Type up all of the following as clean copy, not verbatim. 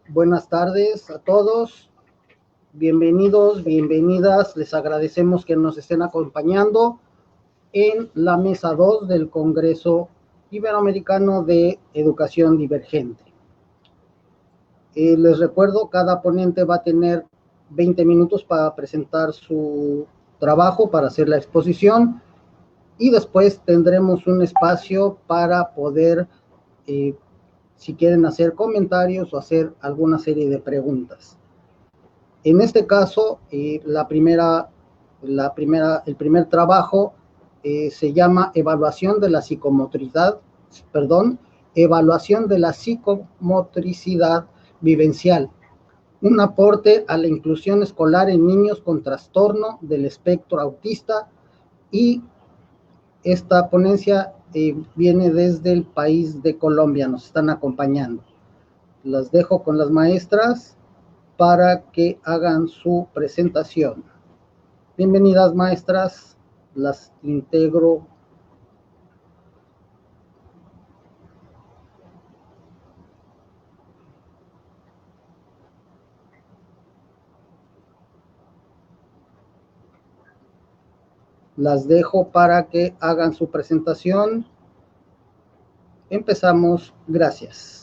Buenas tardes a todos, bienvenidos, bienvenidas, les agradecemos que nos estén acompañando en la mesa 2 del Congreso Iberoamericano de Educación Divergente. Les recuerdo, cada ponente va a tener 20 minutos para presentar su trabajo, para hacer la exposición, y después tendremos un espacio para poder, si quieren hacer comentarios o hacer alguna serie de preguntas. En este caso, el primer trabajo se llama evaluación de la psicomotricidad vivencial, un aporte a la inclusión escolar en niños con trastorno del espectro autista, y esta ponencia viene desde el país de Colombia, nos están acompañando. Las dejo con las maestras para que hagan su presentación. Bienvenidas, maestras, las integro. Las dejo para que hagan su presentación. Empezamos, gracias.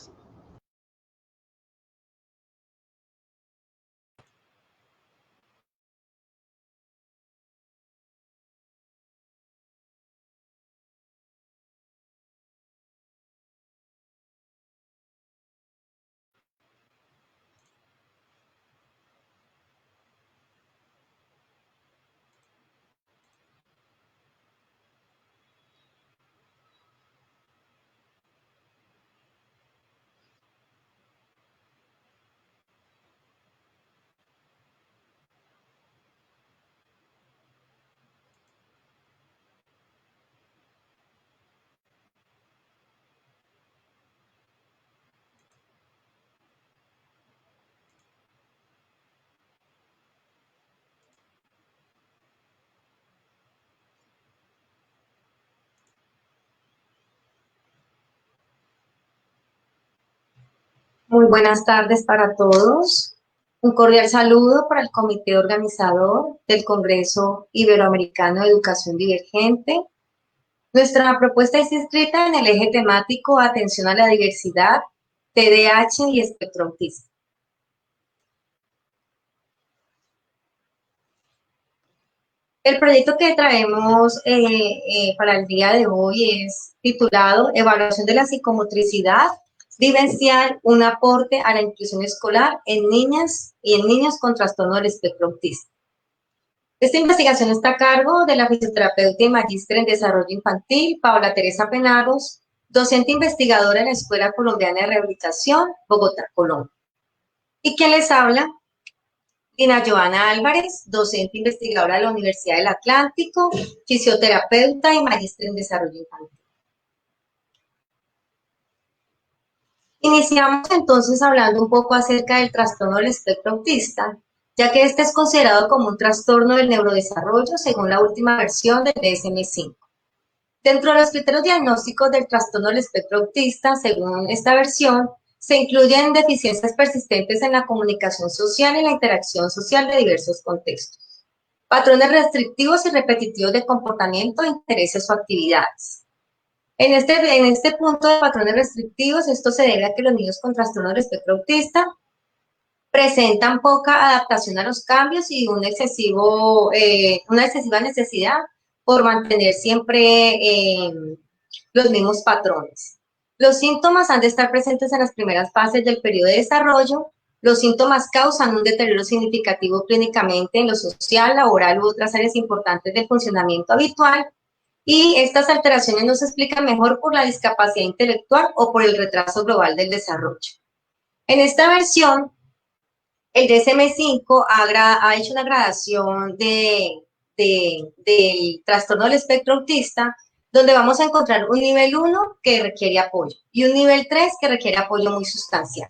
Muy buenas tardes para todos. Un cordial saludo para el comité organizador del Congreso Iberoamericano de Educación Divergente. Nuestra propuesta es inscrita en el eje temático Atención a la Diversidad, TDAH y espectro autista. El proyecto que traemos para el día de hoy es titulado Evaluación de la psicomotricidad vivencial, un aporte a la inclusión escolar en niñas y en niños con trastorno del espectro autista. Esta investigación está a cargo de la fisioterapeuta y magíster en desarrollo infantil, Paola Teresa Penagos, docente investigadora en la Escuela Colombiana de Rehabilitación, Bogotá, Colombia. ¿Y quién les habla? Dina Joana Álvarez, docente investigadora de la Universidad del Atlántico, fisioterapeuta y magíster en desarrollo infantil. Iniciamos entonces hablando un poco acerca del trastorno del espectro autista, ya que este es considerado como un trastorno del neurodesarrollo según la última versión del DSM-5. Dentro de los criterios diagnósticos del trastorno del espectro autista, según esta versión, se incluyen deficiencias persistentes en la comunicación social y la interacción social de diversos contextos, patrones restrictivos y repetitivos de comportamiento, intereses o actividades. En este punto de patrones restrictivos, esto se debe a que los niños con trastorno del espectro autista presentan poca adaptación a los cambios y una excesiva necesidad por mantener siempre los mismos patrones. Los síntomas han de estar presentes en las primeras fases del periodo de desarrollo. Los síntomas causan un deterioro significativo clínicamente en lo social, laboral u otras áreas importantes del funcionamiento habitual, y estas alteraciones no se explican mejor por la discapacidad intelectual o por el retraso global del desarrollo. En esta versión, el DSM-5 ha hecho una gradación del trastorno del espectro autista, donde vamos a encontrar un nivel 1 que requiere apoyo y un nivel 3 que requiere apoyo muy sustancial.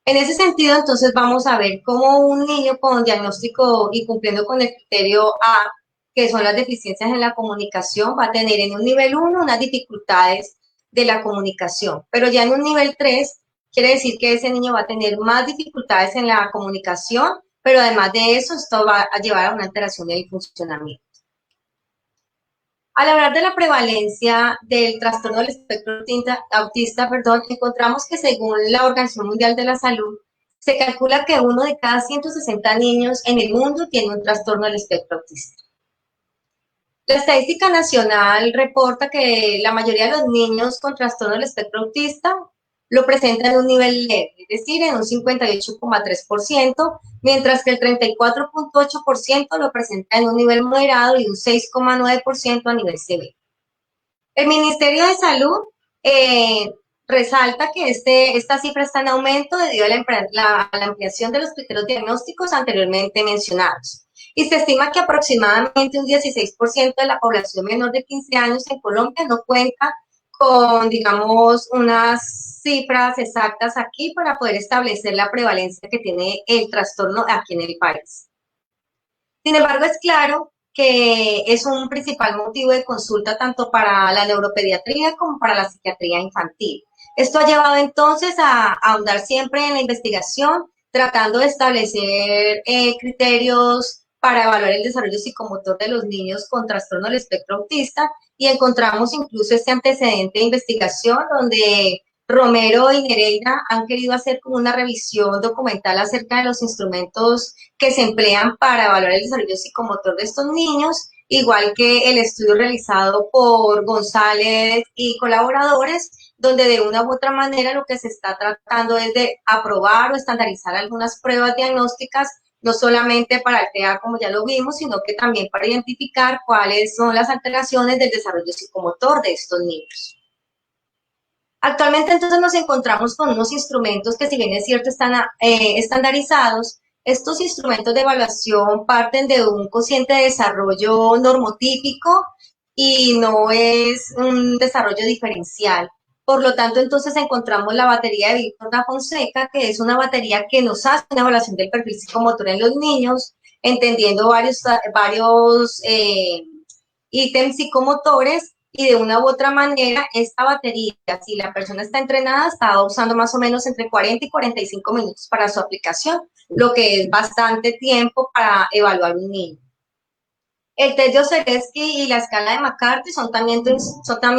En ese sentido, entonces, vamos a ver cómo un niño con diagnóstico y cumpliendo con el criterio A, que son las deficiencias en la comunicación, va a tener en un nivel 1 unas dificultades de la comunicación, pero ya en un nivel 3, quiere decir que ese niño va a tener más dificultades en la comunicación, pero además de eso, esto va a llevar a una alteración del funcionamiento. Al hablar de la prevalencia del trastorno del espectro autista, encontramos que según la Organización Mundial de la Salud, se calcula que 1 de cada 160 niños en el mundo tiene un trastorno del espectro autista. La estadística nacional reporta que la mayoría de los niños con trastorno del espectro autista lo presentan en un nivel leve, es decir, en un 58,3%, mientras que el 34,8% lo presenta en un nivel moderado y un 6,9% a nivel severo. El Ministerio de Salud resalta que esta cifra está en aumento debido a la ampliación de los criterios diagnósticos anteriormente mencionados. Y se estima que aproximadamente un 16% de la población menor de 15 años en Colombia no cuenta con, digamos, unas cifras exactas aquí para poder establecer la prevalencia que tiene el trastorno aquí en el país. Sin embargo, es claro que es un principal motivo de consulta tanto para la neuropediatría como para la psiquiatría infantil. Esto ha llevado entonces a ahondar siempre en la investigación, tratando de establecer criterios para evaluar el desarrollo psicomotor de los niños con trastorno del espectro autista, y encontramos incluso este antecedente de investigación donde Romero y Nereida han querido hacer como una revisión documental acerca de los instrumentos que se emplean para evaluar el desarrollo psicomotor de estos niños, igual que el estudio realizado por González y colaboradores, donde de una u otra manera lo que se está tratando es de aprobar o estandarizar algunas pruebas diagnósticas, no solamente para el TEA, como ya lo vimos, sino que también para identificar cuáles son las alteraciones del desarrollo psicomotor de estos niños. Actualmente entonces nos encontramos con unos instrumentos que, si bien es cierto están estandarizados, estos instrumentos de evaluación parten de un cociente de desarrollo normotípico y no es un desarrollo diferencial. Por lo tanto, entonces encontramos la batería de Víctor da Fonseca, que es una batería que nos hace una evaluación del perfil psicomotor en los niños, entendiendo varios ítems psicomotores, y de una u otra manera esta batería, si la persona está entrenada, está usando más o menos entre 40 y 45 minutos para su aplicación, lo que es bastante tiempo para evaluar un niño. El test de Osersky y la escala de McCarthy son también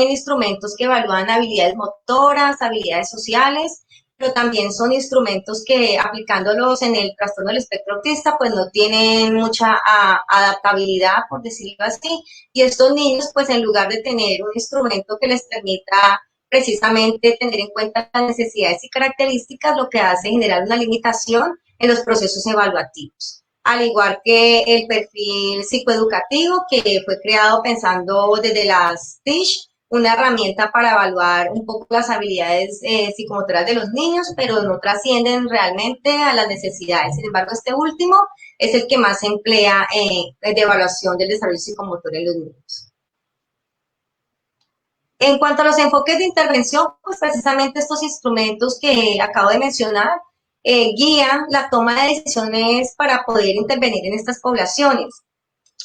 instrumentos que evalúan habilidades motoras, habilidades sociales, pero también son instrumentos que, aplicándolos en el trastorno del espectro autista, pues no tienen mucha adaptabilidad, por decirlo así, y estos niños, pues en lugar de tener un instrumento que les permita precisamente tener en cuenta las necesidades y características, lo que hace es generar una limitación en los procesos evaluativos. Al igual que el perfil psicoeducativo, que fue creado pensando desde las TISH, una herramienta para evaluar un poco las habilidades psicomotoras de los niños, pero no trascienden realmente a las necesidades. Sin embargo, este último es el que más se emplea de evaluación del desarrollo psicomotor en los niños. En cuanto a los enfoques de intervención, pues precisamente estos instrumentos que acabo de mencionar guían la toma de decisiones para poder intervenir en estas poblaciones.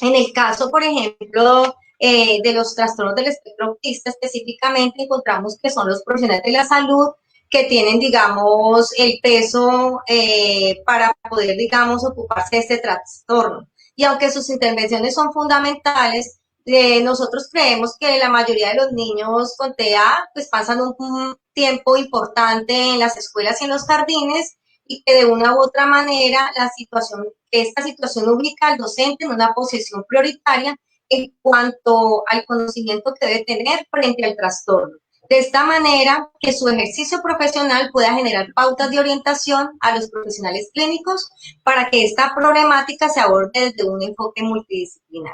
En el caso, por ejemplo, de los trastornos del espectro autista, específicamente encontramos que son los profesionales de la salud que tienen, digamos, el peso para poder, digamos, ocuparse de este trastorno. Y aunque sus intervenciones son fundamentales, nosotros creemos que la mayoría de los niños con TEA pues pasan un tiempo importante en las escuelas y en los jardines, y que de una u otra manera esta situación ubica al docente en una posición prioritaria en cuanto al conocimiento que debe tener frente al trastorno. De esta manera, que su ejercicio profesional pueda generar pautas de orientación a los profesionales clínicos para que esta problemática se aborde desde un enfoque multidisciplinar.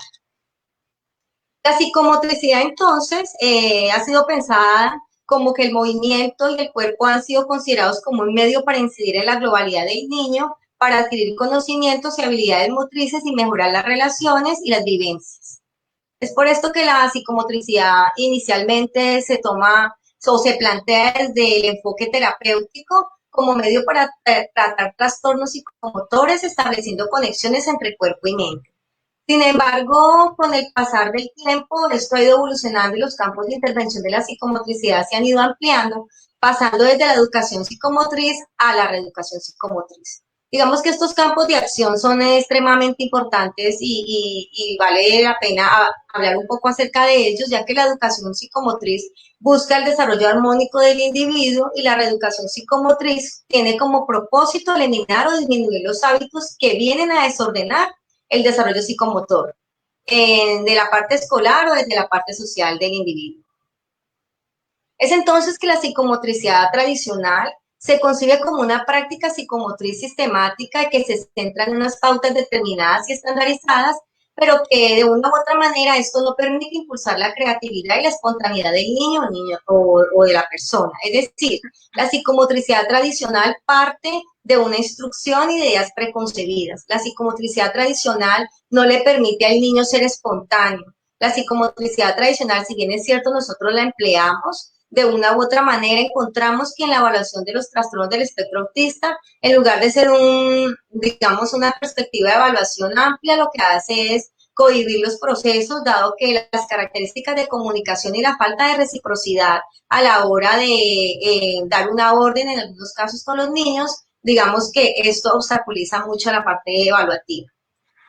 La psicomotricidad, entonces, ha sido pensada como que el movimiento y el cuerpo han sido considerados como un medio para incidir en la globalidad del niño, para adquirir conocimientos y habilidades motrices y mejorar las relaciones y las vivencias. Es por esto que la psicomotricidad inicialmente se toma o se plantea desde el enfoque terapéutico como medio para tratar trastornos psicomotores, estableciendo conexiones entre cuerpo y mente. Sin embargo, con el pasar del tiempo, esto ha ido evolucionando y los campos de intervención de la psicomotricidad se han ido ampliando, pasando desde la educación psicomotriz a la reeducación psicomotriz. Digamos que estos campos de acción son extremadamente importantes y vale la pena hablar un poco acerca de ellos, ya que la educación psicomotriz busca el desarrollo armónico del individuo y la reeducación psicomotriz tiene como propósito eliminar o disminuir los hábitos que vienen a desordenar el desarrollo psicomotor, de la parte escolar o desde la parte social del individuo. Es entonces que la psicomotricidad tradicional se concibe como una práctica psicomotriz sistemática que se centra en unas pautas determinadas y estandarizadas, pero que de una u otra manera esto no permite impulsar la creatividad y la espontaneidad del niño o de la persona. Es decir, la psicomotricidad tradicional parte de una instrucción y de ideas preconcebidas. La psicomotricidad tradicional no le permite al niño ser espontáneo. La psicomotricidad tradicional, si bien es cierto, nosotros la empleamos, de una u otra manera encontramos que en la evaluación de los trastornos del espectro autista, en lugar de ser digamos, una perspectiva de evaluación amplia, lo que hace es cohibir los procesos, dado que las características de comunicación y la falta de reciprocidad a la hora de dar una orden, en algunos casos con los niños, digamos que esto obstaculiza mucho la parte evaluativa.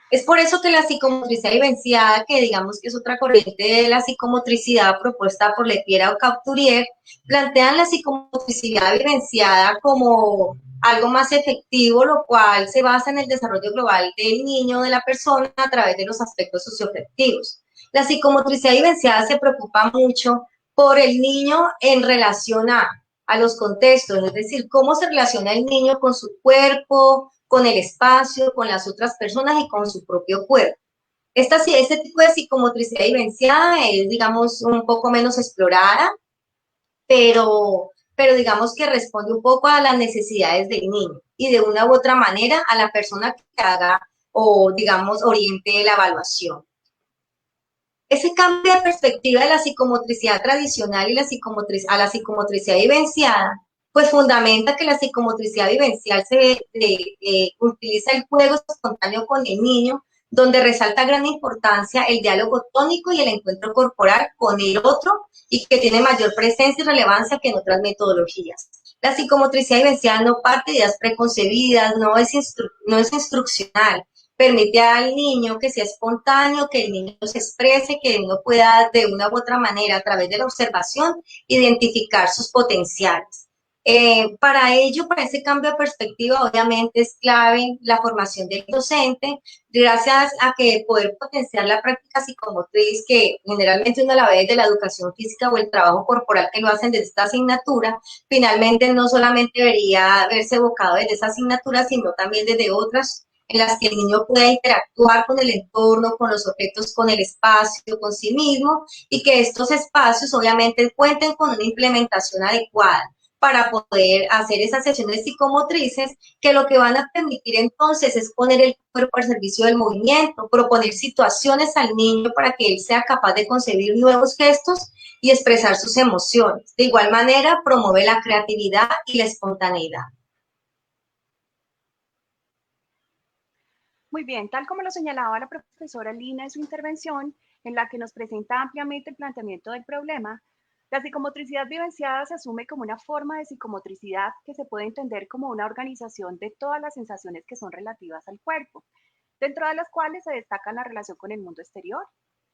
Es por eso que la psicomotricidad vivenciada, que digamos que es otra corriente de la psicomotricidad propuesta por Lepiera o Couturier, plantean la psicomotricidad vivenciada como algo más efectivo, lo cual se basa en el desarrollo global del niño o de la persona a través de los aspectos socioafectivos. La psicomotricidad vivenciada se preocupa mucho por el niño en relación a los contextos, es decir, cómo se relaciona el niño con su cuerpo, con el espacio, con las otras personas y con su propio cuerpo. Este tipo de psicomotricidad vivenciada es, digamos, un poco menos explorada, pero digamos que responde un poco a las necesidades del niño y de una u otra manera a la persona que haga o, digamos, oriente la evaluación. Ese cambio de perspectiva de la psicomotricidad tradicional y a la psicomotricidad vivenciada, pues fundamenta que la psicomotricidad vivencial utiliza el juego espontáneo con el niño, donde resalta gran importancia el diálogo tónico y el encuentro corporal con el otro y que tiene mayor presencia y relevancia que en otras metodologías. La psicomotricidad vivencial no parte de ideas preconcebidas, no es instruccional, permite al niño que sea espontáneo, que el niño se exprese, que el niño pueda de una u otra manera, a través de la observación, identificar sus potenciales. Para ello, para ese cambio de perspectiva, obviamente es clave la formación del docente, gracias a que poder potenciar la práctica psicomotriz, que generalmente uno la ve desde la educación física o el trabajo corporal que lo hacen desde esta asignatura, finalmente no solamente debería verse evocado desde esa asignatura, sino también desde otras en las que el niño pueda interactuar con el entorno, con los objetos, con el espacio, con sí mismo, y que estos espacios obviamente cuenten con una implementación adecuada para poder hacer esas sesiones psicomotrices que lo que van a permitir entonces es poner el cuerpo al servicio del movimiento, proponer situaciones al niño para que él sea capaz de concebir nuevos gestos y expresar sus emociones. De igual manera, promueve la creatividad y la espontaneidad. Muy bien, tal como lo señalaba la profesora Lina en su intervención, en la que nos presenta ampliamente el planteamiento del problema, la psicomotricidad vivenciada se asume como una forma de psicomotricidad que se puede entender como una organización de todas las sensaciones que son relativas al cuerpo, dentro de las cuales se destaca la relación con el mundo exterior,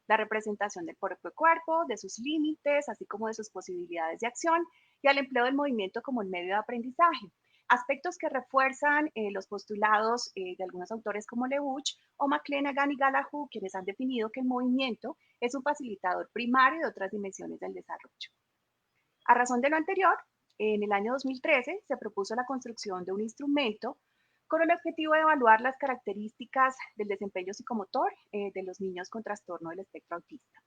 la representación del propio cuerpo, de sus límites, así como de sus posibilidades de acción, y al empleo del movimiento como el medio de aprendizaje. Aspectos que refuerzan los postulados de algunos autores como Leuch o McClenaghan y Gallagher, quienes han definido que el movimiento es un facilitador primario de otras dimensiones del desarrollo. A razón de lo anterior, en el año 2013 se propuso la construcción de un instrumento con el objetivo de evaluar las características del desempeño psicomotor de los niños con trastorno del espectro autista.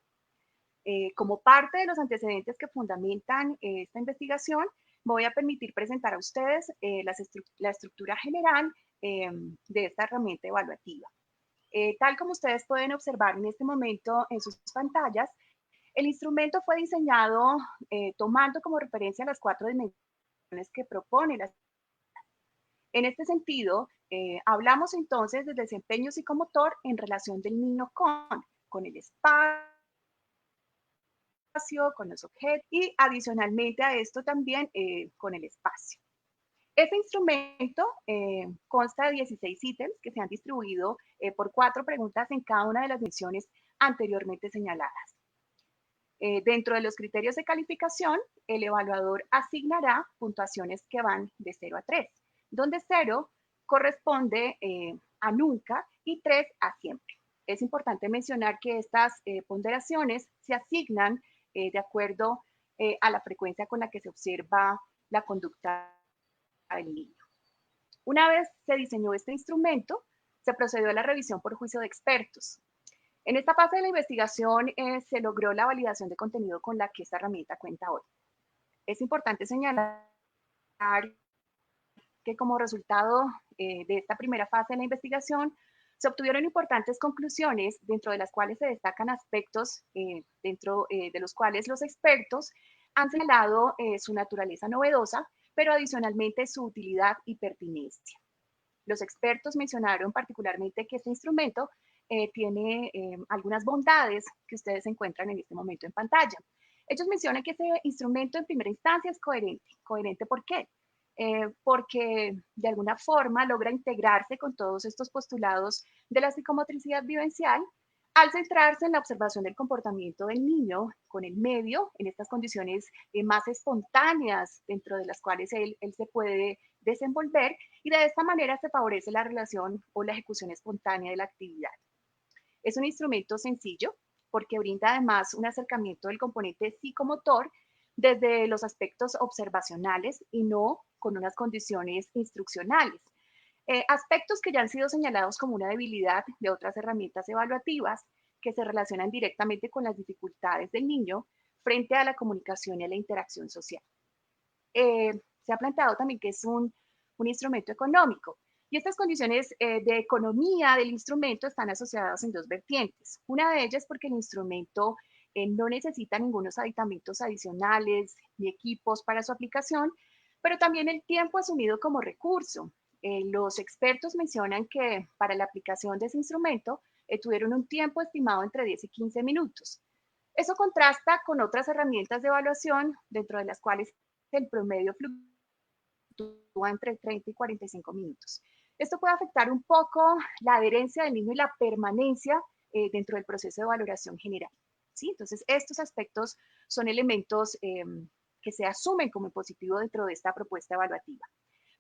Como parte de los antecedentes que fundamentan esta investigación, me voy a permitir presentar a ustedes la estructura general de esta herramienta evaluativa. Tal como ustedes pueden observar en este momento en sus pantallas, el instrumento fue diseñado tomando como referencia las 4 dimensiones que propone la. En este sentido, Hablamos entonces del desempeño psicomotor en relación del niño con el espacio, con los objetos y adicionalmente a esto también con el espacio. Este instrumento consta de 16 ítems que se han distribuido por 4 preguntas en cada una de las dimensiones anteriormente señaladas. Dentro de los criterios de calificación, el evaluador asignará puntuaciones que van de 0 a 3, donde 0 corresponde a nunca y 3 a siempre. Es importante mencionar que estas ponderaciones se asignan de acuerdo a la frecuencia con la que se observa la conducta del niño. Una vez se diseñó este instrumento, se procedió a la revisión por juicio de expertos. En esta fase de la investigación se logró la validación de contenido con la que esta herramienta cuenta hoy. Es importante señalar que como resultado de esta primera fase de la investigación, se obtuvieron importantes conclusiones, dentro de las cuales se destacan aspectos dentro de los cuales los expertos han señalado su naturaleza novedosa, pero adicionalmente su utilidad y pertinencia. Los expertos mencionaron particularmente que este instrumento tiene algunas bondades que ustedes encuentran en este momento en pantalla. Ellos mencionan que este instrumento en primera instancia es coherente. ¿Coherente por qué? Porque de alguna forma logra integrarse con todos estos postulados de la psicomotricidad vivencial al centrarse en la observación del comportamiento del niño con el medio, en estas condiciones más espontáneas dentro de las cuales él se puede desenvolver, y de esta manera se favorece la relación o la ejecución espontánea de la actividad. Es un instrumento sencillo porque brinda además un acercamiento del componente psicomotor desde los aspectos observacionales y no con unas condiciones instruccionales. Aspectos que ya han sido señalados como una debilidad de otras herramientas evaluativas que se relacionan directamente con las dificultades del niño frente a la comunicación y a la interacción social. Se ha planteado también que es un instrumento económico. Y estas condiciones de economía del instrumento están asociadas en 2 vertientes. Una de ellas porque el instrumento no necesita ningunos aditamentos adicionales ni equipos para su aplicación, pero también el tiempo asumido como recurso. Los expertos mencionan que para la aplicación de ese instrumento tuvieron un tiempo estimado entre 10 y 15 minutos. Eso contrasta con otras herramientas de evaluación, dentro de las cuales el promedio fluctúa entre 30 y 45 minutos. Esto puede afectar un poco la adherencia del niño y la permanencia dentro del proceso de valoración general. ¿Sí? Entonces, estos aspectos son elementos que se asumen como positivo dentro de esta propuesta evaluativa.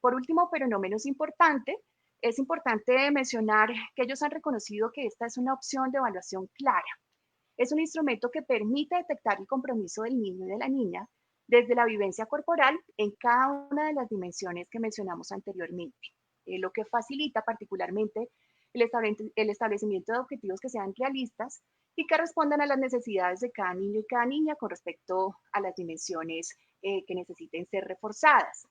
Por último, pero no menos importante, es importante mencionar que ellos han reconocido que esta es una opción de evaluación clara. Es un instrumento que permite detectar el compromiso del niño y de la niña desde la vivencia corporal en cada una de las dimensiones que mencionamos anteriormente, lo que facilita particularmente el establecimiento de objetivos que sean realistas y que respondan a las necesidades de cada niño y cada niña con respecto a las dimensiones que necesiten ser reforzadas.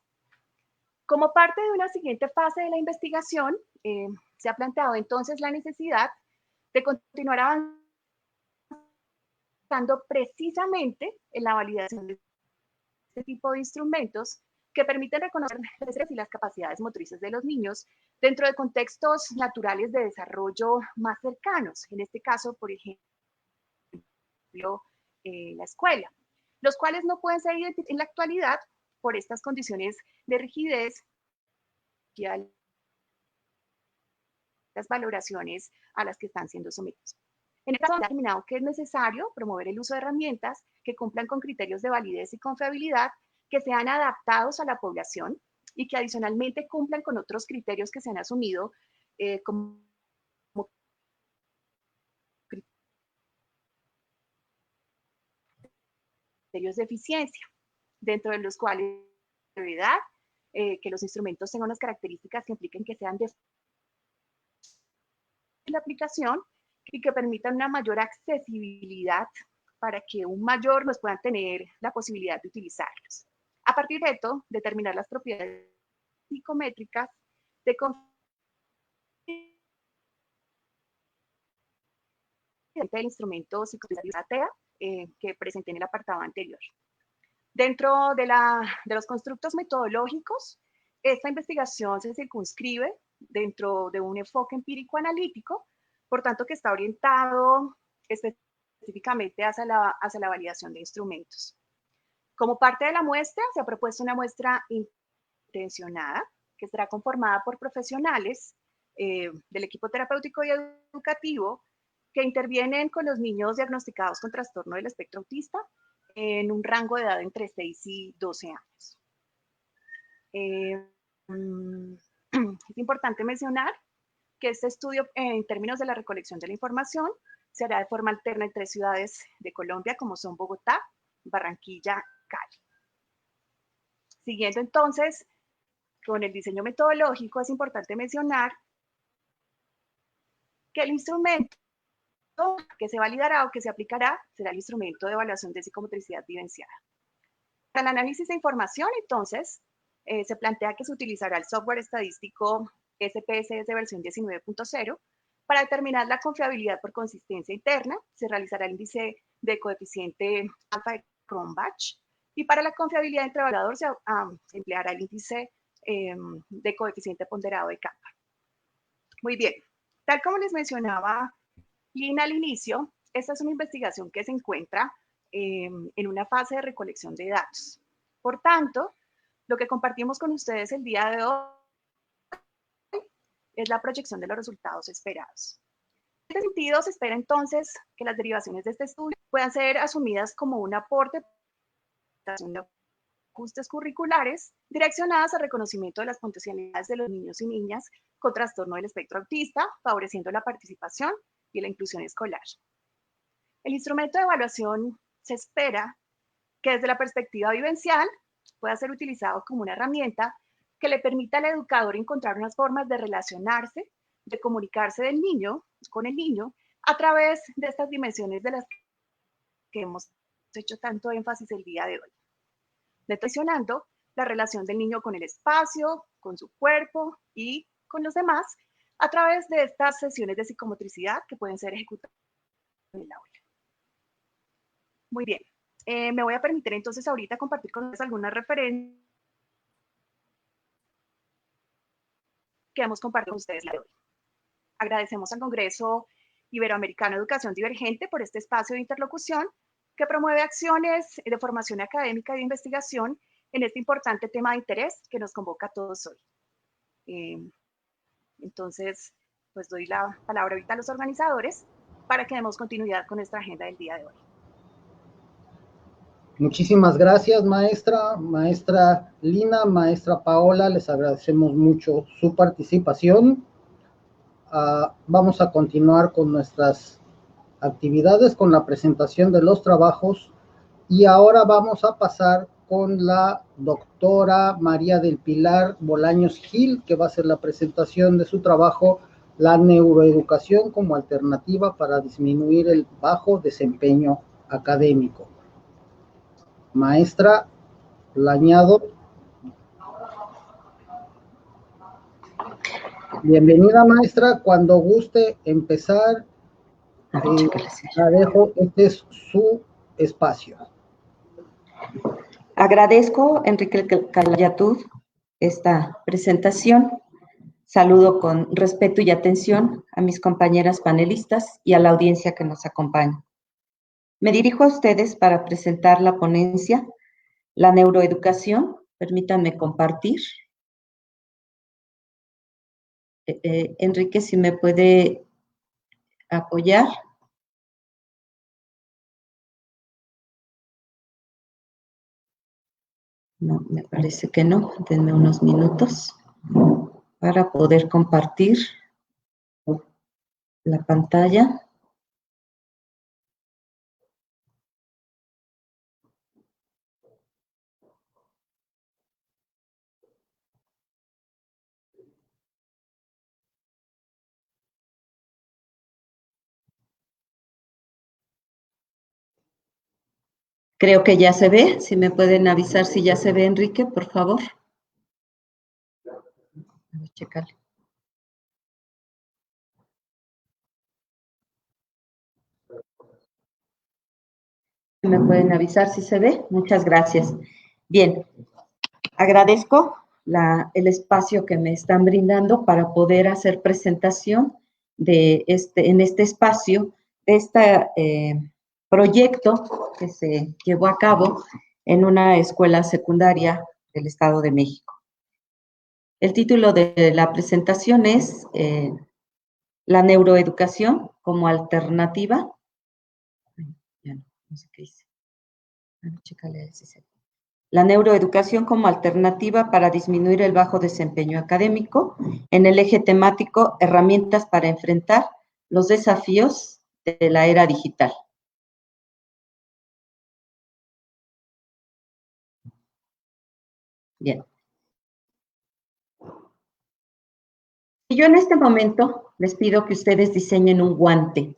Como parte de una siguiente fase de la investigación, se ha planteado entonces la necesidad de continuar avanzando precisamente en la validación de este tipo de instrumentos que permiten reconocer las destrezas y las capacidades motrices de los niños dentro de contextos naturales de desarrollo más cercanos, en este caso, por ejemplo, la escuela, los cuales no pueden ser identificados en la actualidad por estas condiciones de rigidez y las valoraciones a las que están siendo sometidos. En este caso, se ha determinado que es necesario promover el uso de herramientas que cumplan con criterios de validez y confiabilidad que sean adaptados a la población y que adicionalmente cumplan con otros criterios que se han asumido como criterios de eficiencia, dentro de los cuales que los instrumentos tengan unas características que impliquen que sean de la aplicación y que permitan una mayor accesibilidad para que un mayor nos puedan tener la posibilidad de utilizarlos. A partir de esto, determinar las propiedades psicométricas de del instrumento psicomotricidad TEA que presenté en el apartado anterior. Dentro de los constructos metodológicos, esta investigación se circunscribe dentro de un enfoque empírico-analítico, por tanto que está orientado específicamente hacia la validación de instrumentos. Como parte de la muestra, se ha propuesto una muestra intencionada, que será conformada por profesionales del equipo terapéutico y educativo que intervienen con los niños diagnosticados con trastorno del espectro autista en un rango de edad entre 6 y 12 años. Es importante mencionar que este estudio, en términos de la recolección de la información, se hará de forma alterna en 3 ciudades de Colombia, como son Bogotá, Barranquilla, Cali. Siguiendo entonces con el diseño metodológico, es importante mencionar que el instrumento que se validará o que se aplicará será el instrumento de evaluación de psicomotricidad vivenciada. Para el análisis de información, entonces, se plantea que se utilizará el software estadístico SPSS versión 19.0. Para determinar la confiabilidad por consistencia interna, se realizará el índice de coeficiente alfa de Cronbach. Y para la confiabilidad entre evaluador se empleará el índice de coeficiente ponderado de Kappa. Muy bien, tal como les mencionaba Lina al inicio, esta es una investigación que se encuentra en una fase de recolección de datos. Por tanto, lo que compartimos con ustedes el día de hoy es la proyección de los resultados esperados. En este sentido, se espera entonces que las derivaciones de este estudio puedan ser asumidas como un aporte de ajustes curriculares direccionadas al reconocimiento de las potencialidades de los niños y niñas con trastorno del espectro autista, favoreciendo la participación y la inclusión escolar. El instrumento de evaluación se espera que desde la perspectiva vivencial pueda ser utilizado como una herramienta que le permita al educador encontrar unas formas de relacionarse, de comunicarse del niño, con el niño, a través de estas dimensiones de las que hemos hecho tanto énfasis el día de hoy. Detencionando la relación del niño con el espacio, con su cuerpo y con los demás, a través de estas sesiones de psicomotricidad que pueden ser ejecutadas en el aula. Muy bien, me voy a permitir entonces ahorita compartir con ustedes algunas referencias que hemos compartido con ustedes el día de hoy. Agradecemos al Congreso Iberoamericano de Educación Divergente por este espacio de interlocución que promueve acciones de formación académica y de investigación en este importante tema de interés que nos convoca a todos hoy. Entonces, pues doy la palabra ahorita a los organizadores para que demos continuidad con nuestra agenda del día de hoy. Muchísimas gracias, maestra Lina, maestra Paola, les agradecemos mucho su participación. Vamos a continuar con nuestras actividades, con la presentación de los trabajos, y ahora vamos a pasar con la doctora María del Pilar Bolaños Gil, que va a hacer la presentación de su trabajo, La neuroeducación como alternativa para disminuir el bajo desempeño académico. Maestra, la añado. Bienvenida, maestra. Cuando guste empezar, la dejo. Este es su espacio. Agradezco, Enrique Calatayud, esta presentación. Saludo con respeto y atención a mis compañeras panelistas y a la audiencia que nos acompaña. Me dirijo a ustedes para presentar la ponencia La neuroeducación. Permítanme compartir. Enrique, si me puede apoyar. No, me parece que no. Denme unos minutos para poder compartir la pantalla. Creo que ya se ve. Si me pueden avisar si ya se ve, Enrique, por favor. Voy a checarle. ¿Me pueden avisar si se ve? Muchas gracias. Bien, agradezco el espacio que me están brindando para poder hacer presentación en este espacio de este proyecto que se llevó a cabo en una escuela secundaria del Estado de México. El título de la presentación es La neuroeducación como alternativa. Ya no sé qué dice. Chécale si se... La neuroeducación como alternativa para disminuir el bajo desempeño académico en el eje temático herramientas para enfrentar los desafíos de la era digital. Bien. Y yo en este momento les pido que ustedes diseñen un guante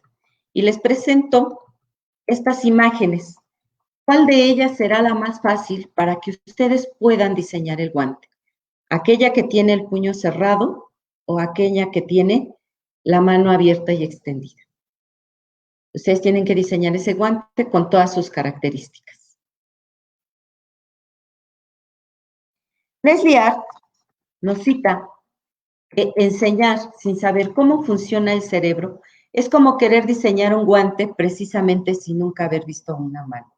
y les presento estas imágenes. ¿Cuál de ellas será la más fácil para que ustedes puedan diseñar el guante? ¿Aquella que tiene el puño cerrado o aquella que tiene la mano abierta y extendida? Ustedes tienen que diseñar ese guante con todas sus características. Leslie Art nos cita que enseñar sin saber cómo funciona el cerebro es como querer diseñar un guante precisamente sin nunca haber visto una mano.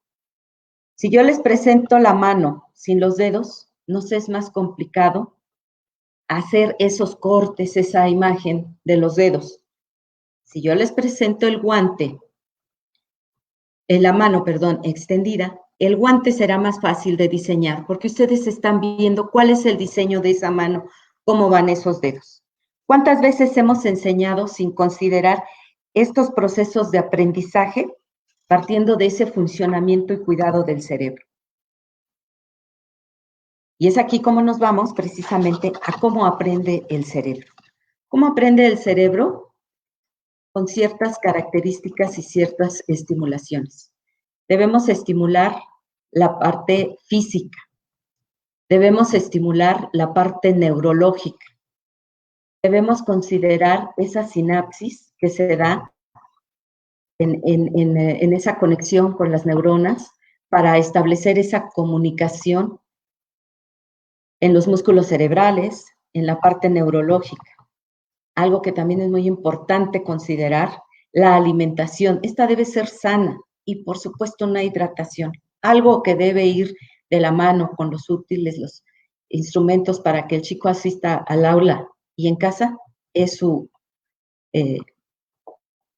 Si yo les presento la mano sin los dedos, nos es más complicado hacer esos cortes, esa imagen de los dedos. Si yo les presento el guante, la mano, perdón, extendida, el guante será más fácil de diseñar porque ustedes están viendo cuál es el diseño de esa mano, cómo van esos dedos. ¿Cuántas veces hemos enseñado sin considerar estos procesos de aprendizaje partiendo de ese funcionamiento y cuidado del cerebro? Y es aquí como nos vamos precisamente a cómo aprende el cerebro. ¿Cómo aprende el cerebro? Con ciertas características y ciertas estimulaciones. Debemos estimular la parte física. Debemos estimular la parte neurológica. Debemos considerar esa sinapsis que se da en esa conexión con las neuronas para establecer esa comunicación en los músculos cerebrales, en la parte neurológica. Algo que también es muy importante considerar, la alimentación. Esta debe ser sana y, por supuesto, una hidratación. Algo que debe ir de la mano con los útiles, los instrumentos para que el chico asista al aula y en casa es su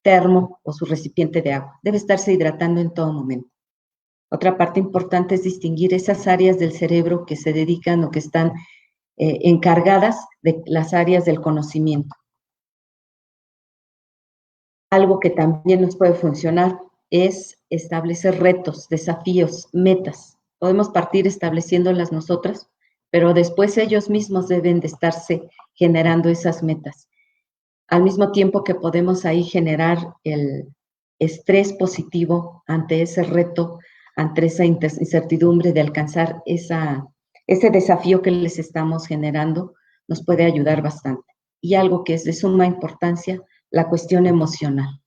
termo o su recipiente de agua. Debe estarse hidratando en todo momento. Otra parte importante es distinguir esas áreas del cerebro que se dedican o que están encargadas de las áreas del conocimiento. Algo que también nos puede funcionar es establecer retos, desafíos, metas. Podemos partir estableciéndolas nosotras, pero después ellos mismos deben de estarse generando esas metas. Al mismo tiempo que podemos ahí generar el estrés positivo ante ese reto, ante esa incertidumbre de alcanzar ese desafío que les estamos generando, nos puede ayudar bastante. Y algo que es de suma importancia, la cuestión emocional.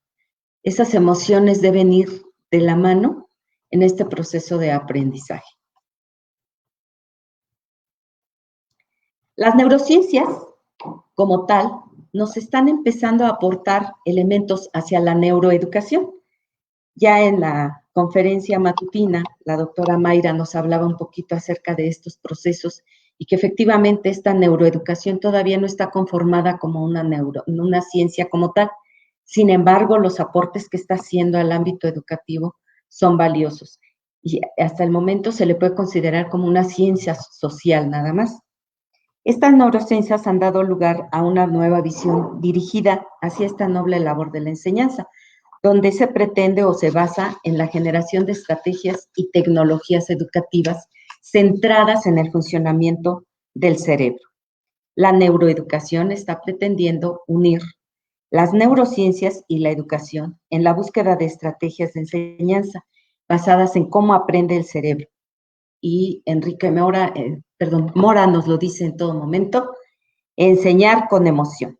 Esas emociones deben ir de la mano en este proceso de aprendizaje. Las neurociencias, como tal, nos están empezando a aportar elementos hacia la neuroeducación. Ya en la conferencia matutina, la doctora Mayra nos hablaba un poquito acerca de estos procesos y que efectivamente esta neuroeducación todavía no está conformada como una ciencia como tal. Sin embargo, los aportes que está haciendo al ámbito educativo son valiosos y hasta el momento se le puede considerar como una ciencia social nada más. Estas neurociencias han dado lugar a una nueva visión dirigida hacia esta noble labor de la enseñanza, donde se pretende o se basa en la generación de estrategias y tecnologías educativas centradas en el funcionamiento del cerebro. La neuroeducación está pretendiendo unir las neurociencias y la educación en la búsqueda de estrategias de enseñanza basadas en cómo aprende el cerebro. Y Enrique Mora nos lo dice en todo momento, enseñar con emoción.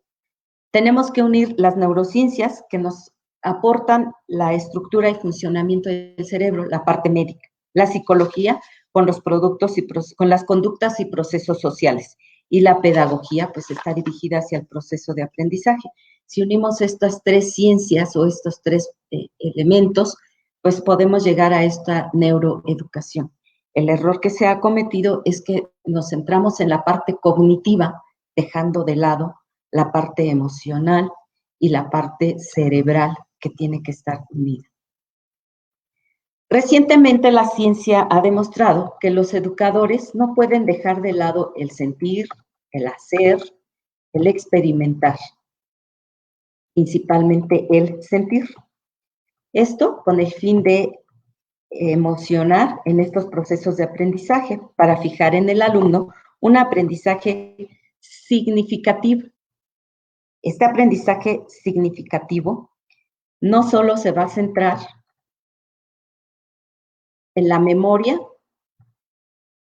Tenemos que unir las neurociencias que nos aportan la estructura y funcionamiento del cerebro, la parte médica, la psicología con los productos y con las conductas y procesos sociales. Y la pedagogía, pues, está dirigida hacia el proceso de aprendizaje. Si unimos estas tres ciencias o estos tres elementos, pues podemos llegar a esta neuroeducación. El error que se ha cometido es que nos centramos en la parte cognitiva, dejando de lado la parte emocional y la parte cerebral que tiene que estar unida. Recientemente la ciencia ha demostrado que los educadores no pueden dejar de lado el sentir, el hacer, el experimentar, principalmente el sentir. Esto con el fin de emocionar en estos procesos de aprendizaje para fijar en el alumno un aprendizaje significativo. Este aprendizaje significativo no solo se va a centrar en la memoria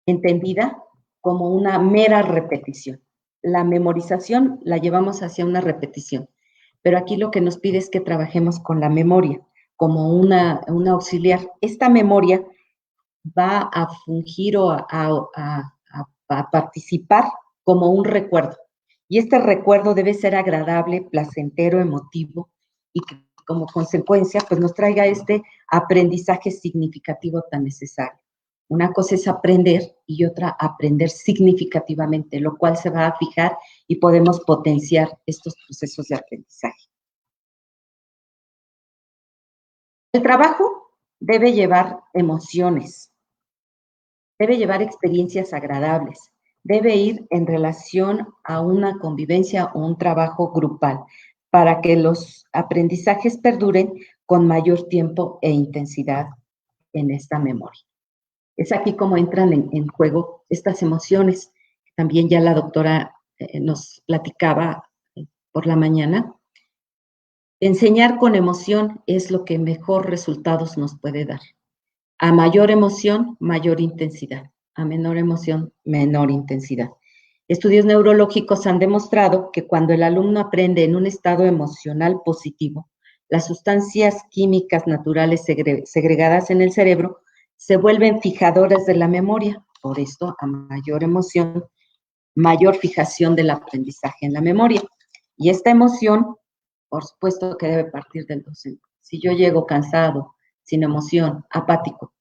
entendida como una mera repetición. La memorización la llevamos hacia una repetición, pero aquí lo que nos pide es que trabajemos con la memoria como una auxiliar. Esta memoria va a fungir o a participar como un recuerdo. Y este recuerdo debe ser agradable, placentero, emotivo y que como consecuencia pues nos traiga este aprendizaje significativo tan necesario. Una cosa es aprender y otra aprender significativamente, lo cual se va a fijar y podemos potenciar estos procesos de aprendizaje. El trabajo debe llevar emociones, debe llevar experiencias agradables, debe ir en relación a una convivencia o un trabajo grupal para que los aprendizajes perduren con mayor tiempo e intensidad en esta memoria. Es aquí como entran en juego estas emociones. También ya la doctora nos platicaba por la mañana. Enseñar con emoción es lo que mejor resultados nos puede dar. A mayor emoción, mayor intensidad. A menor emoción, menor intensidad. Estudios neurológicos han demostrado que cuando el alumno aprende en un estado emocional positivo, las sustancias químicas naturales segregadas en el cerebro se vuelven fijadoras de la memoria. Por esto, a mayor emoción, mayor fijación del aprendizaje en la memoria. Y esta emoción, por supuesto que debe partir del docente. Si yo llego cansado, sin emoción, apático,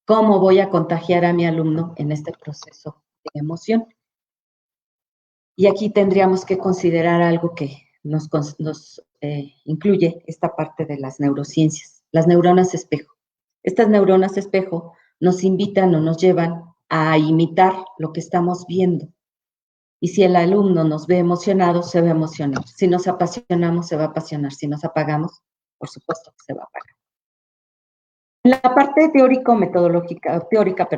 ¿cómo voy a contagiar a mi alumno en este proceso de emoción? Y aquí tendríamos que considerar algo que nos incluye esta parte de las neurociencias, las neuronas espejo. Estas neuronas espejo nos invitan o nos llevan a imitar lo que estamos viendo. Y si el alumno nos ve emocionado, se va a emocionar. Si nos apasionamos, se va a apasionar. Si nos apagamos, por supuesto que se va a apagar. En la parte teórica,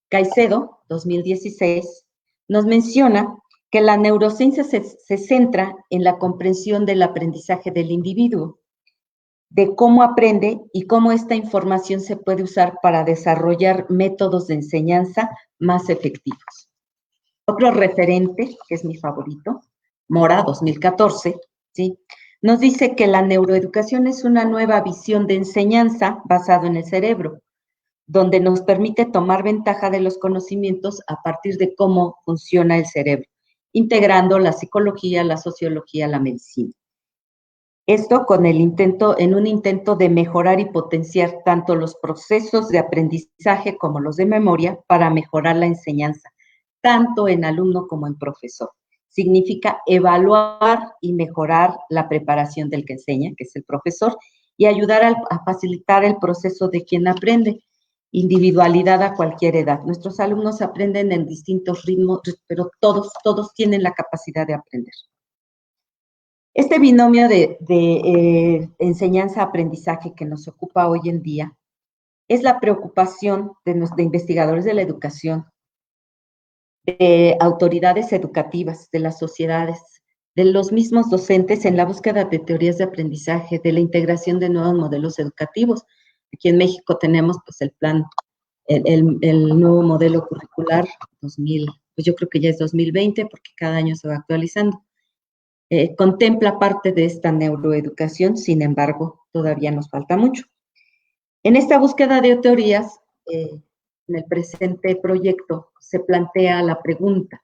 Caicedo, 2016, nos menciona que la neurociencia se centra en la comprensión del aprendizaje del individuo, de cómo aprende y cómo esta información se puede usar para desarrollar métodos de enseñanza más efectivos. Otro referente, que es mi favorito, Mora, 2014, ¿sí?, nos dice que la neuroeducación es una nueva visión de enseñanza basada en el cerebro, donde nos permite tomar ventaja de los conocimientos a partir de cómo funciona el cerebro, integrando la psicología, la sociología, la medicina. Esto en un intento de mejorar y potenciar tanto los procesos de aprendizaje como los de memoria para mejorar la enseñanza, tanto en alumno como en profesor. Significa evaluar y mejorar la preparación del que enseña, que es el profesor, y ayudar a facilitar el proceso de quien aprende. Individualidad a cualquier edad. Nuestros alumnos aprenden en distintos ritmos, pero todos tienen la capacidad de aprender. Este binomio de enseñanza-aprendizaje que nos ocupa hoy en día es la preocupación de investigadores de la educación, de autoridades educativas, de las sociedades, de los mismos docentes en la búsqueda de teorías de aprendizaje, de la integración de nuevos modelos educativos. Aquí en México tenemos pues el plan, el nuevo modelo curricular 2000, pues yo creo que ya es 2020 porque cada año se va actualizando. Contempla parte de esta neuroeducación, sin embargo, todavía nos falta mucho. En esta búsqueda de teorías, en el presente proyecto, se plantea la pregunta: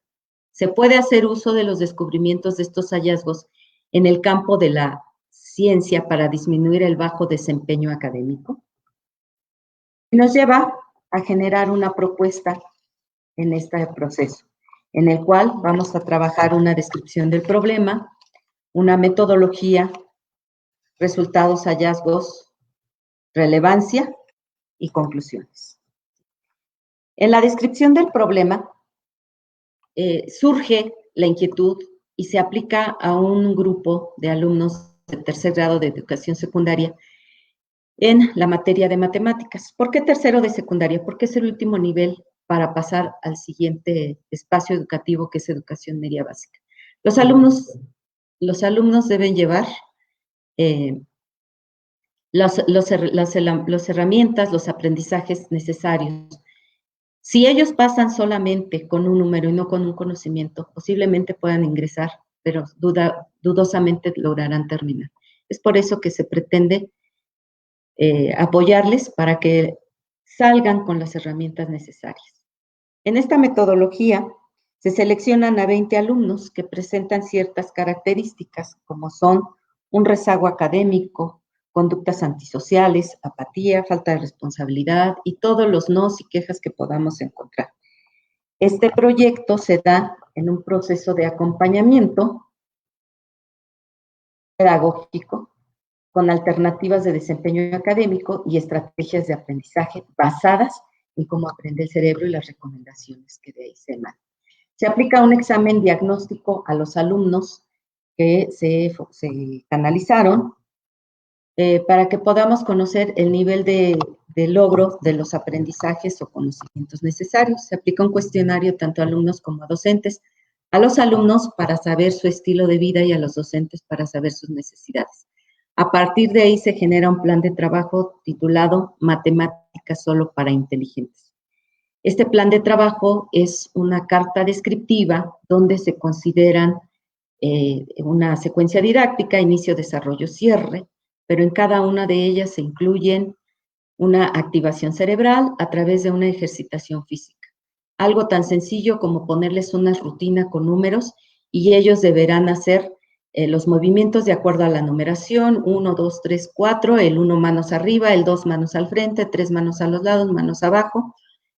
¿se puede hacer uso de los descubrimientos de estos hallazgos en el campo de la ciencia para disminuir el bajo desempeño académico? Y nos lleva a generar una propuesta en este proceso, en el cual vamos a trabajar una descripción del problema, una metodología, resultados, hallazgos, relevancia y conclusiones. En la descripción del problema surge la inquietud y se aplica a un grupo de alumnos de tercer grado de educación secundaria en la materia de matemáticas. ¿Por qué tercero de secundaria? Porque es el último nivel para pasar al siguiente espacio educativo, que es educación media básica. Los alumnos deben llevar las herramientas, los aprendizajes necesarios. Si ellos pasan solamente con un número y no con un conocimiento, posiblemente puedan ingresar, pero dudosamente lograrán terminar. Es por eso que se pretende apoyarles para que salgan con las herramientas necesarias. En esta metodología se seleccionan a 20 alumnos que presentan ciertas características, como son un rezago académico, conductas antisociales, apatía, falta de responsabilidad y todos los nos y quejas que podamos encontrar. Este proyecto se da en un proceso de acompañamiento pedagógico con alternativas de desempeño académico y estrategias de aprendizaje basadas en cómo aprende el cerebro y las recomendaciones que de ahí se emanan. Se aplica un examen diagnóstico a los alumnos que se canalizaron para que podamos conocer el nivel de logro de los aprendizajes o conocimientos necesarios. Se aplica un cuestionario tanto a alumnos como a docentes, a los alumnos para saber su estilo de vida y a los docentes para saber sus necesidades. A partir de ahí se genera un plan de trabajo titulado Matemáticas solo para inteligentes. Este plan de trabajo es una carta descriptiva donde se consideran una secuencia didáctica, inicio, desarrollo, cierre, pero en cada una de ellas se incluyen una activación cerebral a través de una ejercitación física. Algo tan sencillo como ponerles una rutina con números y ellos deberán hacer los movimientos de acuerdo a la numeración: 1, 2, 3, 4, el 1 manos arriba, el 2 manos al frente, 3 manos a los lados, manos abajo,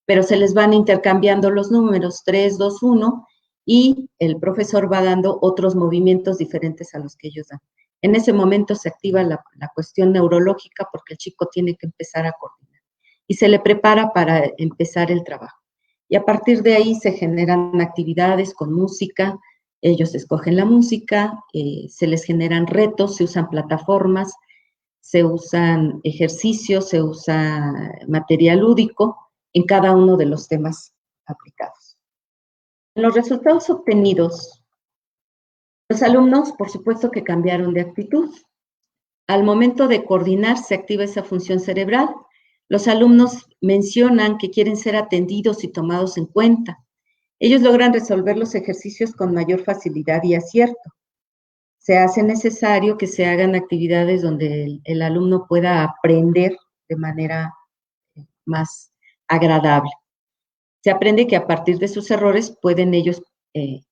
pero se les van intercambiando los números 3, 2, 1 y el profesor va dando otros movimientos diferentes a los que ellos dan. En ese momento se activa la cuestión neurológica porque el chico tiene que empezar a coordinar y se le prepara para empezar el trabajo. Y a partir de ahí se generan actividades con música, ellos escogen la música, se les generan retos, se usan plataformas, se usan ejercicios, se usa material lúdico en cada uno de los temas aplicados. En los resultados obtenidos, los alumnos, por supuesto que cambiaron de actitud. Al momento de coordinar, se activa esa función cerebral. Los alumnos mencionan que quieren ser atendidos y tomados en cuenta. Ellos logran resolver los ejercicios con mayor facilidad y acierto. Se hace necesario que se hagan actividades donde el alumno pueda aprender de manera más agradable. Se aprende que a partir de sus errores pueden ellos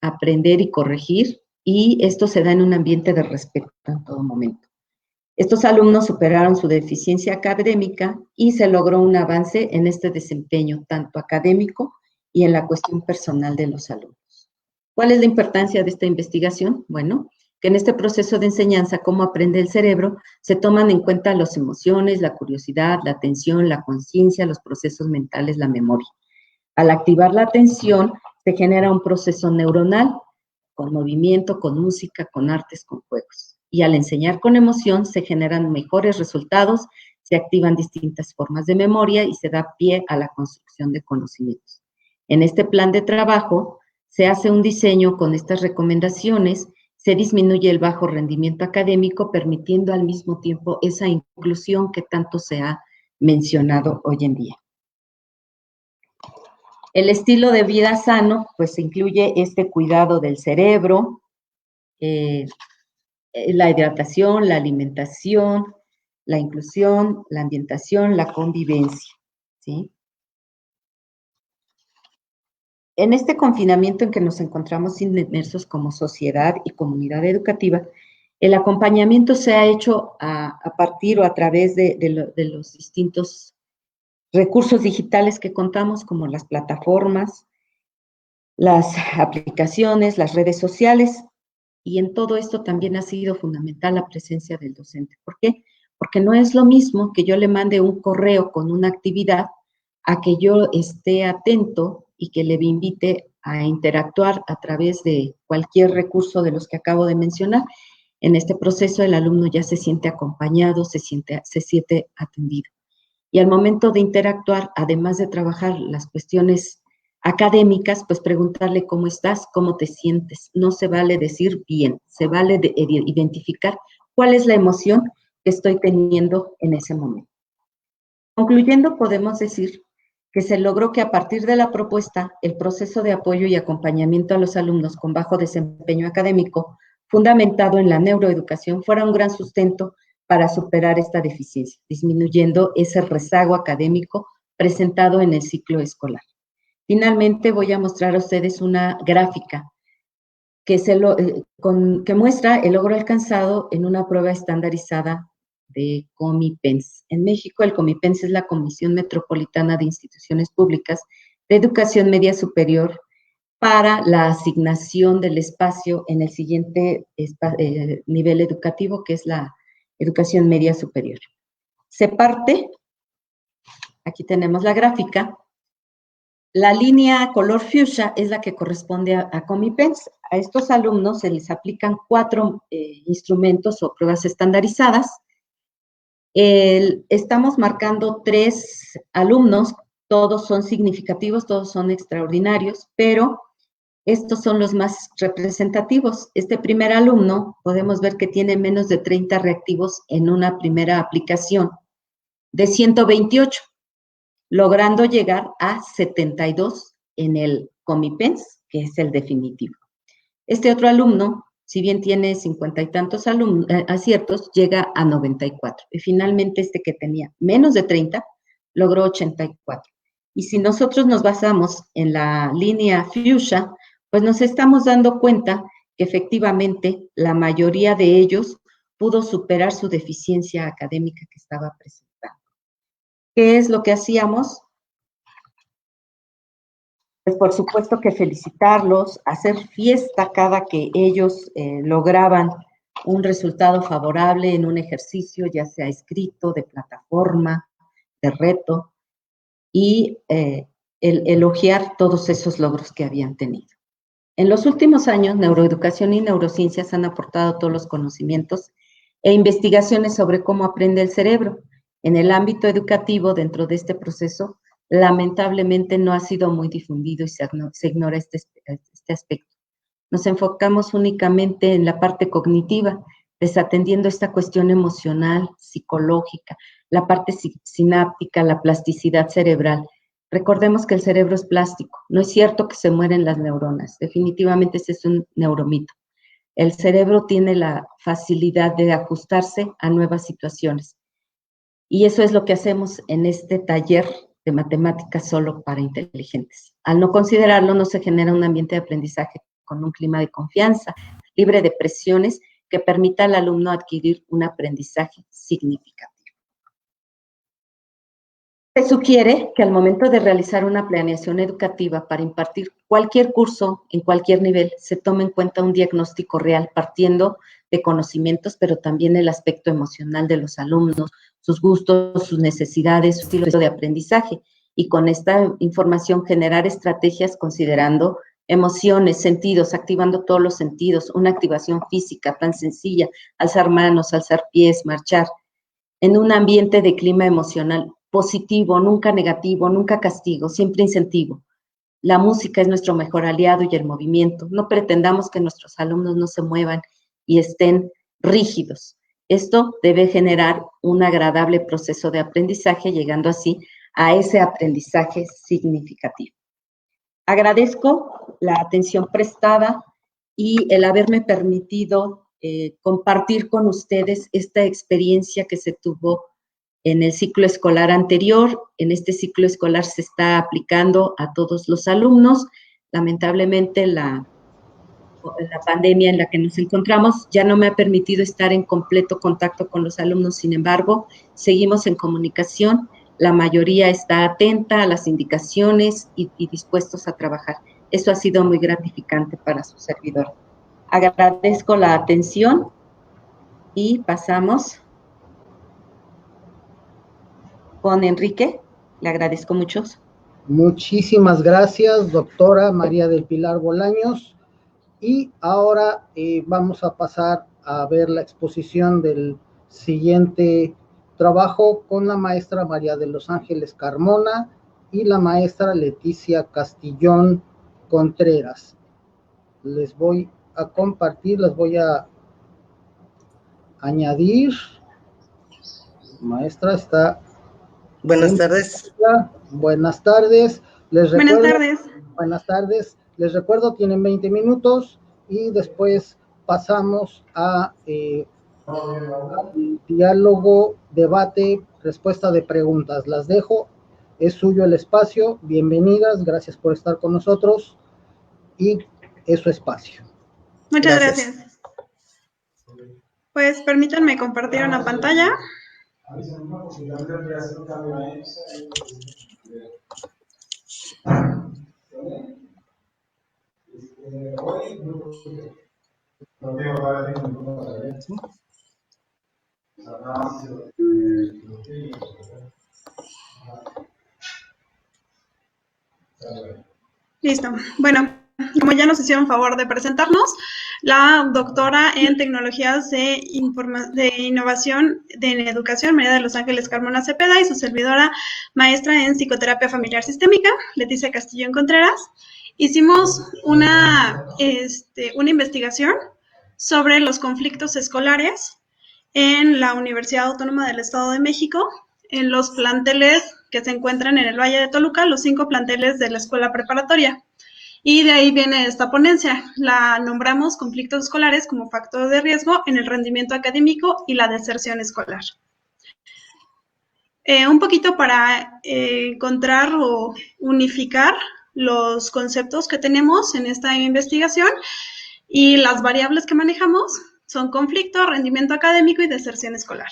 aprender y corregir, y esto se da en un ambiente de respeto en todo momento. Estos alumnos superaron su deficiencia académica y se logró un avance en este desempeño, tanto académico y en la cuestión personal de los alumnos. ¿Cuál es la importancia de esta investigación? Bueno, que en este proceso de enseñanza, cómo aprende el cerebro, se toman en cuenta las emociones, la curiosidad, la atención, la conciencia, los procesos mentales, la memoria. Al activar la atención, se genera un proceso neuronal con movimiento, con música, con artes, con juegos. Y al enseñar con emoción, se generan mejores resultados, se activan distintas formas de memoria y se da pie a la construcción de conocimientos. En este plan de trabajo, se hace un diseño con estas recomendaciones, se disminuye el bajo rendimiento académico, permitiendo al mismo tiempo esa inclusión que tanto se ha mencionado hoy en día. El estilo de vida sano, pues incluye este cuidado del cerebro, la hidratación, la alimentación, la inclusión, la ambientación, la convivencia, ¿sí? En este confinamiento en que nos encontramos inmersos como sociedad y comunidad educativa, el acompañamiento se ha hecho a partir o a través de los distintos recursos digitales que contamos, como las plataformas, las aplicaciones, las redes sociales, y en todo esto también ha sido fundamental la presencia del docente. ¿Por qué? Porque no es lo mismo que yo le mande un correo con una actividad a que yo esté atento y que le invite a interactuar a través de cualquier recurso de los que acabo de mencionar. En este proceso el alumno ya se siente acompañado, se siente atendido. Y al momento de interactuar, además de trabajar las cuestiones académicas, pues preguntarle cómo estás, cómo te sientes. No se vale decir bien, se vale identificar cuál es la emoción que estoy teniendo en ese momento. Concluyendo, podemos decir que se logró que a partir de la propuesta, el proceso de apoyo y acompañamiento a los alumnos con bajo desempeño académico, fundamentado en la neuroeducación, fuera un gran sustento para superar esta deficiencia, disminuyendo ese rezago académico presentado en el ciclo escolar. Finalmente, voy a mostrar a ustedes una gráfica que muestra el logro alcanzado en una prueba estandarizada de Comipens. En México, el Comipens es la Comisión Metropolitana de Instituciones Públicas de Educación Media Superior para la asignación del espacio en el siguiente nivel educativo, que es la educación media superior. Se parte, aquí tenemos la gráfica, la línea color fuchsia es la que corresponde a Comipens. A estos alumnos se les aplican 4 instrumentos o pruebas estandarizadas. Estamos marcando 3 alumnos, todos son significativos, todos son extraordinarios, pero estos son los más representativos. Este primer alumno, podemos ver que tiene menos de 30 reactivos en una primera aplicación de 128, logrando llegar a 72 en el Comipens, que es el definitivo. Este otro alumno, si bien tiene 50 y tantos aciertos, llega a 94. Y finalmente este que tenía menos de 30, logró 84. Y si nosotros nos basamos en la línea fuchsia, pues nos estamos dando cuenta que efectivamente la mayoría de ellos pudo superar su deficiencia académica que estaba presentando. ¿Qué es lo que hacíamos? Pues por supuesto que felicitarlos, hacer fiesta cada que ellos lograban un resultado favorable en un ejercicio, ya sea escrito, de plataforma, de reto, y elogiar todos esos logros que habían tenido. En los últimos años, neuroeducación y neurociencias han aportado todos los conocimientos e investigaciones sobre cómo aprende el cerebro. En el ámbito educativo, dentro de este proceso, lamentablemente no ha sido muy difundido y se ignora este aspecto. Nos enfocamos únicamente en la parte cognitiva, desatendiendo esta cuestión emocional, psicológica, la parte sináptica, la plasticidad cerebral. Recordemos que el cerebro es plástico. No es cierto que se mueren las neuronas. Definitivamente ese es un neuromito. El cerebro tiene la facilidad de ajustarse a nuevas situaciones. Y eso es lo que hacemos en este taller de matemáticas solo para inteligentes. Al no considerarlo, no se genera un ambiente de aprendizaje con un clima de confianza, libre de presiones, que permita al alumno adquirir un aprendizaje significativo. Se sugiere que al momento de realizar una planeación educativa para impartir cualquier curso en cualquier nivel, se tome en cuenta un diagnóstico real partiendo de conocimientos, pero también el aspecto emocional de los alumnos, sus gustos, sus necesidades, su estilo de aprendizaje, y con esta información generar estrategias considerando emociones, sentidos, activando todos los sentidos, una activación física tan sencilla, alzar manos, alzar pies, marchar, en un ambiente de clima emocional positivo, nunca negativo, nunca castigo, siempre incentivo. La música es nuestro mejor aliado y el movimiento. No pretendamos que nuestros alumnos no se muevan y estén rígidos. Esto debe generar un agradable proceso de aprendizaje, llegando así a ese aprendizaje significativo. Agradezco la atención prestada y el haberme permitido compartir con ustedes esta experiencia que se tuvo en el ciclo escolar anterior. En este ciclo escolar se está aplicando a todos los alumnos Lamentablemente, la pandemia en la que nos encontramos ya no me ha permitido estar en completo contacto con los alumnos. Sin embargo, seguimos en comunicación. La mayoría está atenta a las indicaciones y dispuestos a trabajar. Eso ha sido muy gratificante para su servidor. Agradezco la atención y pasamos con Enrique. Le agradezco mucho. Muchísimas gracias, doctora María del Pilar Bolaños. Y ahora vamos a pasar a ver la exposición del siguiente trabajo con la maestra María de los Ángeles Carmona y la maestra Leticia Castillón Contreras. Les voy a compartir, les voy a añadir. Maestra está. Buenas tardes. Buenas tardes. Buenas tardes. Les recuerdo, tienen 20 minutos y después pasamos a diálogo, debate, respuesta de preguntas. Las dejo, es suyo el espacio. Bienvenidas, gracias por estar con nosotros y es su espacio. Muchas gracias. Pues permítanme compartir una pantalla. Listo. Bueno, como ya nos hicieron favor de presentarnos, la doctora en Tecnologías de Innovación en Educación, María de los Ángeles Carmona Cepeda, y su servidora, maestra en Psicoterapia Familiar Sistémica, Leticia Castillón Contreras, hicimos una investigación sobre los conflictos escolares en la Universidad Autónoma del Estado de México, en los planteles que se encuentran en el Valle de Toluca, los 5 planteles de la escuela preparatoria. Y de ahí viene esta ponencia. La nombramos conflictos escolares como factor de riesgo en el rendimiento académico y la deserción escolar. Un poquito para encontrar o unificar los conceptos que tenemos en esta investigación y las variables que manejamos son conflicto, rendimiento académico y deserción escolar.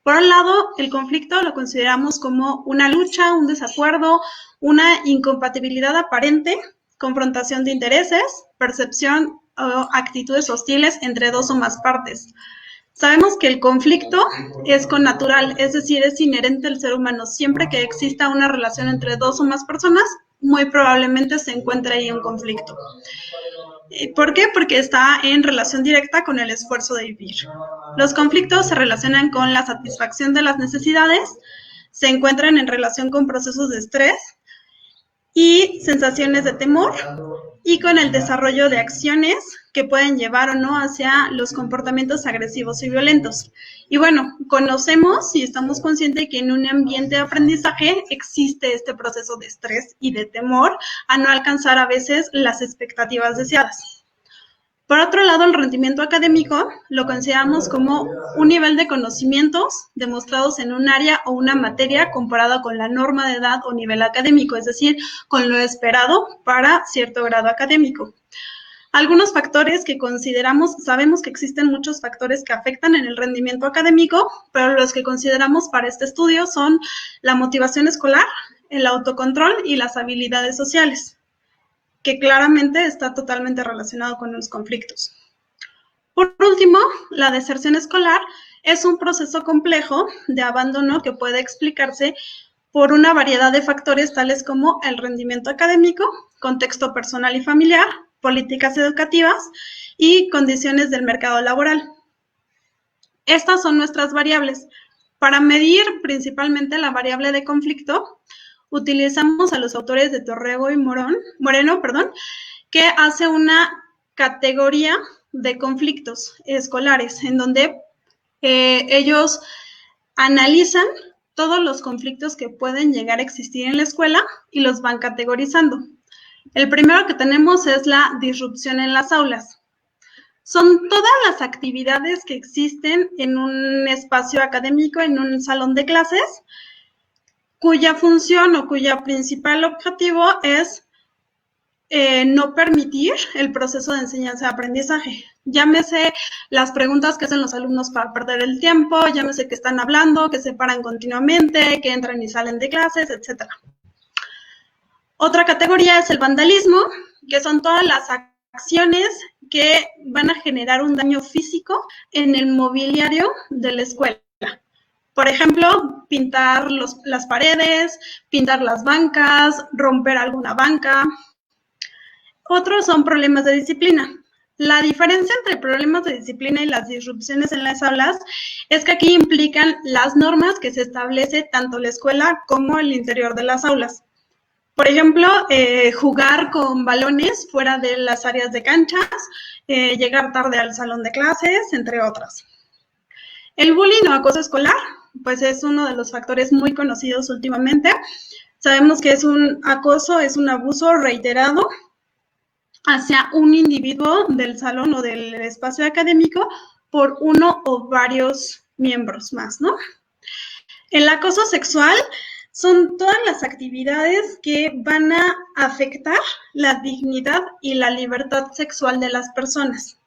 Por un lado, el conflicto lo consideramos como una lucha, un desacuerdo, una incompatibilidad aparente, confrontación de intereses, percepción o actitudes hostiles entre 2 o más partes. Sabemos que el conflicto es connatural, es decir, es inherente al ser humano. Siempre que exista una relación entre 2 o más personas, muy probablemente se encuentre ahí un conflicto. ¿Por qué? Porque está en relación directa con el esfuerzo de vivir. Los conflictos se relacionan con la satisfacción de las necesidades, se encuentran en relación con procesos de estrés y sensaciones de temor y con el desarrollo de acciones que pueden llevar o no hacia los comportamientos agresivos y violentos. Y bueno, conocemos y estamos conscientes de que en un ambiente de aprendizaje existe este proceso de estrés y de temor a no alcanzar a veces las expectativas deseadas. Por otro lado, el rendimiento académico lo consideramos como un nivel de conocimientos demostrados en un área o una materia comparado con la norma de edad o nivel académico, es decir, con lo esperado para cierto grado académico. Algunos factores que consideramos, sabemos que existen muchos factores que afectan en el rendimiento académico, pero los que consideramos para este estudio son la motivación escolar, el autocontrol y las habilidades sociales, que claramente está totalmente relacionado con los conflictos. Por último, la deserción escolar es un proceso complejo de abandono que puede explicarse por una variedad de factores tales como el rendimiento académico, contexto personal y familiar, políticas educativas y condiciones del mercado laboral. Estas son nuestras variables. Para medir principalmente la variable de conflicto, utilizamos a los autores de Torrego y Moreno, que hace una categoría de conflictos escolares, en donde ellos analizan todos los conflictos que pueden llegar a existir en la escuela y los van categorizando. El primero que tenemos es la disrupción en las aulas. Son todas las actividades que existen en un espacio académico, en un salón de clases, cuya función o cuya principal objetivo es no permitir el proceso de enseñanza-aprendizaje. Llámese las preguntas que hacen los alumnos para perder el tiempo, llámese que están hablando, que se paran continuamente, que entran y salen de clases, etc. Otra categoría es el vandalismo, que son todas las acciones que van a generar un daño físico en el mobiliario de la escuela. Por ejemplo, pintar las paredes, pintar las bancas, romper alguna banca. Otros son problemas de disciplina. La diferencia entre problemas de disciplina y las disrupciones en las aulas es que aquí implican las normas que se establece tanto la escuela como el interior de las aulas. Por ejemplo, jugar con balones fuera de las áreas de canchas, llegar tarde al salón de clases, entre otras. El bullying o acoso escolar, pues es uno de los factores muy conocidos últimamente. Sabemos que es un acoso, es un abuso reiterado hacia un individuo del salón o del espacio académico por uno o varios miembros más, ¿no? El acoso sexual son todas las actividades que van a afectar la dignidad y la libertad sexual de las personas.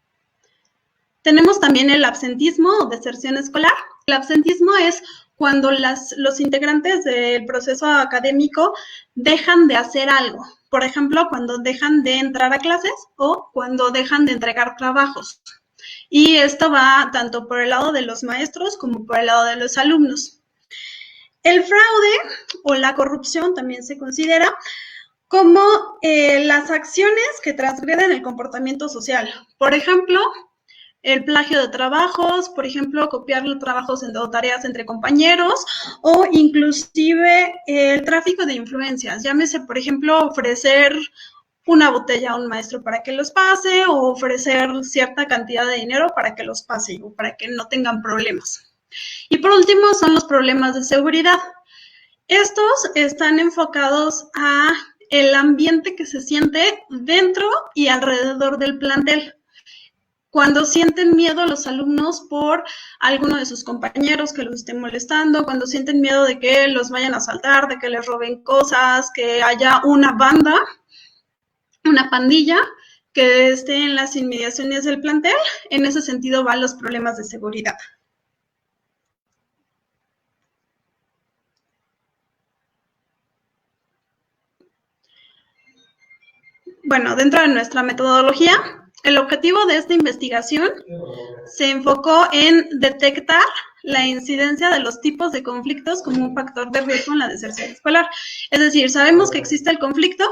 Tenemos también el absentismo o deserción escolar. El absentismo es cuando los integrantes del proceso académico dejan de hacer algo. Por ejemplo, cuando dejan de entrar a clases o cuando dejan de entregar trabajos. Y esto va tanto por el lado de los maestros como por el lado de los alumnos. El fraude o la corrupción también se considera como las acciones que transgreden el comportamiento social. Por ejemplo, el plagio de trabajos, por ejemplo, copiar los trabajos o tareas entre compañeros, o inclusive el tráfico de influencias. Llámese, por ejemplo, ofrecer una botella a un maestro para que los pase, o ofrecer cierta cantidad de dinero para que los pase, o para que no tengan problemas. Y por último, son los problemas de seguridad. Estos están enfocados a el ambiente que se siente dentro y alrededor del plantel. Cuando sienten miedo los alumnos por alguno de sus compañeros que los estén molestando, cuando sienten miedo de que los vayan a asaltar, de que les roben cosas, que haya una banda, una pandilla que esté en las inmediaciones del plantel, en ese sentido van los problemas de seguridad. Bueno, dentro de nuestra metodología, el objetivo de esta investigación se enfocó en detectar la incidencia de los tipos de conflictos como un factor de riesgo en la deserción escolar. Es decir, sabemos que existe el conflicto,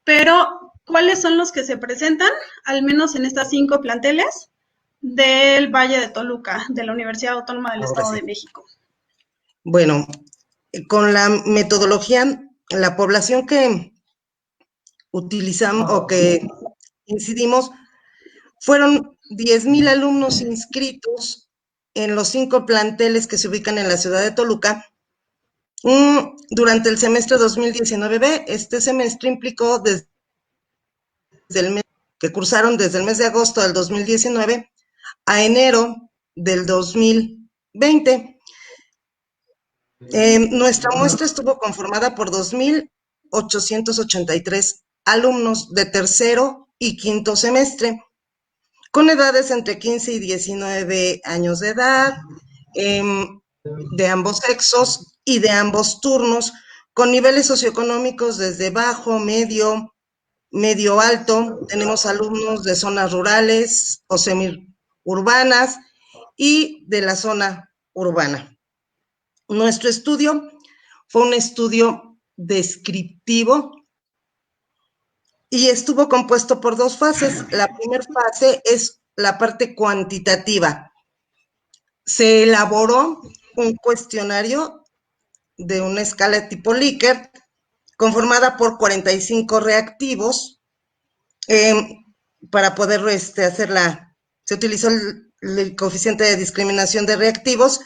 pero ¿cuáles son los que se presentan? Al menos en estas 5 planteles del Valle de Toluca, de la Universidad Autónoma del Estado de México. Bueno, con la metodología, la población que utilizamos o que incidimos fueron 10,000 alumnos inscritos en los 5 planteles que se ubican en la ciudad de Toluca durante el semestre 2019B. Este semestre implicó desde el mes que cursaron desde el mes de agosto del 2019 a enero del 2020. Nuestra muestra estuvo conformada por 2,883 alumnos de tercero y quinto semestre, con edades entre 15 y 19 años de edad, de ambos sexos y de ambos turnos, con niveles socioeconómicos desde bajo, medio alto. Tenemos alumnos de zonas rurales o semiurbanas y de la zona urbana. Nuestro estudio fue un estudio descriptivo y estuvo compuesto por 2 fases. La primera fase es la parte cuantitativa. Se elaboró un cuestionario de una escala tipo Likert, conformada por 45 reactivos, para poder se utilizó el coeficiente de discriminación de reactivos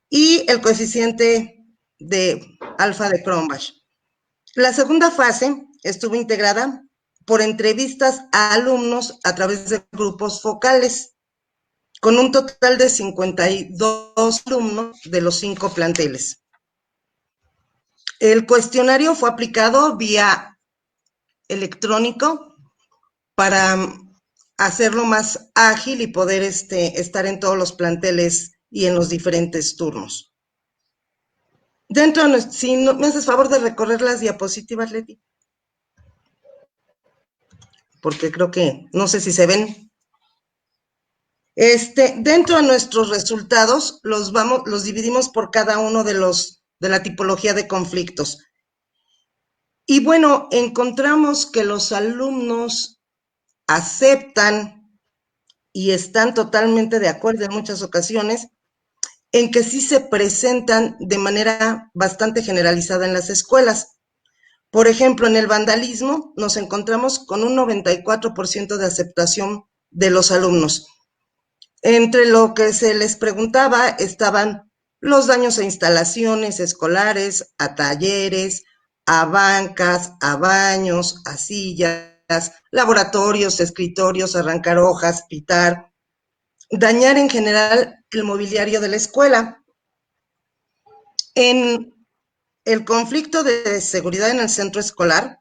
y el coeficiente de alfa de Cronbach. La segunda fase estuvo integrada por entrevistas a alumnos a través de grupos focales, con un total de 52 alumnos de los 5 planteles. El cuestionario fue aplicado vía electrónico para hacerlo más ágil y poder estar en todos los planteles y en los diferentes turnos. Si no, me haces favor de recorrer las diapositivas, Leti, porque creo que, no sé si se ven. Dentro de nuestros resultados los dividimos por cada uno de la tipología de conflictos. Y bueno, encontramos que los alumnos aceptan y están totalmente de acuerdo en muchas ocasiones en que sí se presentan de manera bastante generalizada en las escuelas. Por ejemplo, en el vandalismo nos encontramos con un 94% de aceptación de los alumnos. Entre lo que se les preguntaba estaban los daños a instalaciones escolares, a talleres, a bancas, a baños, a sillas, laboratorios, escritorios, arrancar hojas, pitar, dañar en general el mobiliario de la escuela. En el conflicto de seguridad en el centro escolar,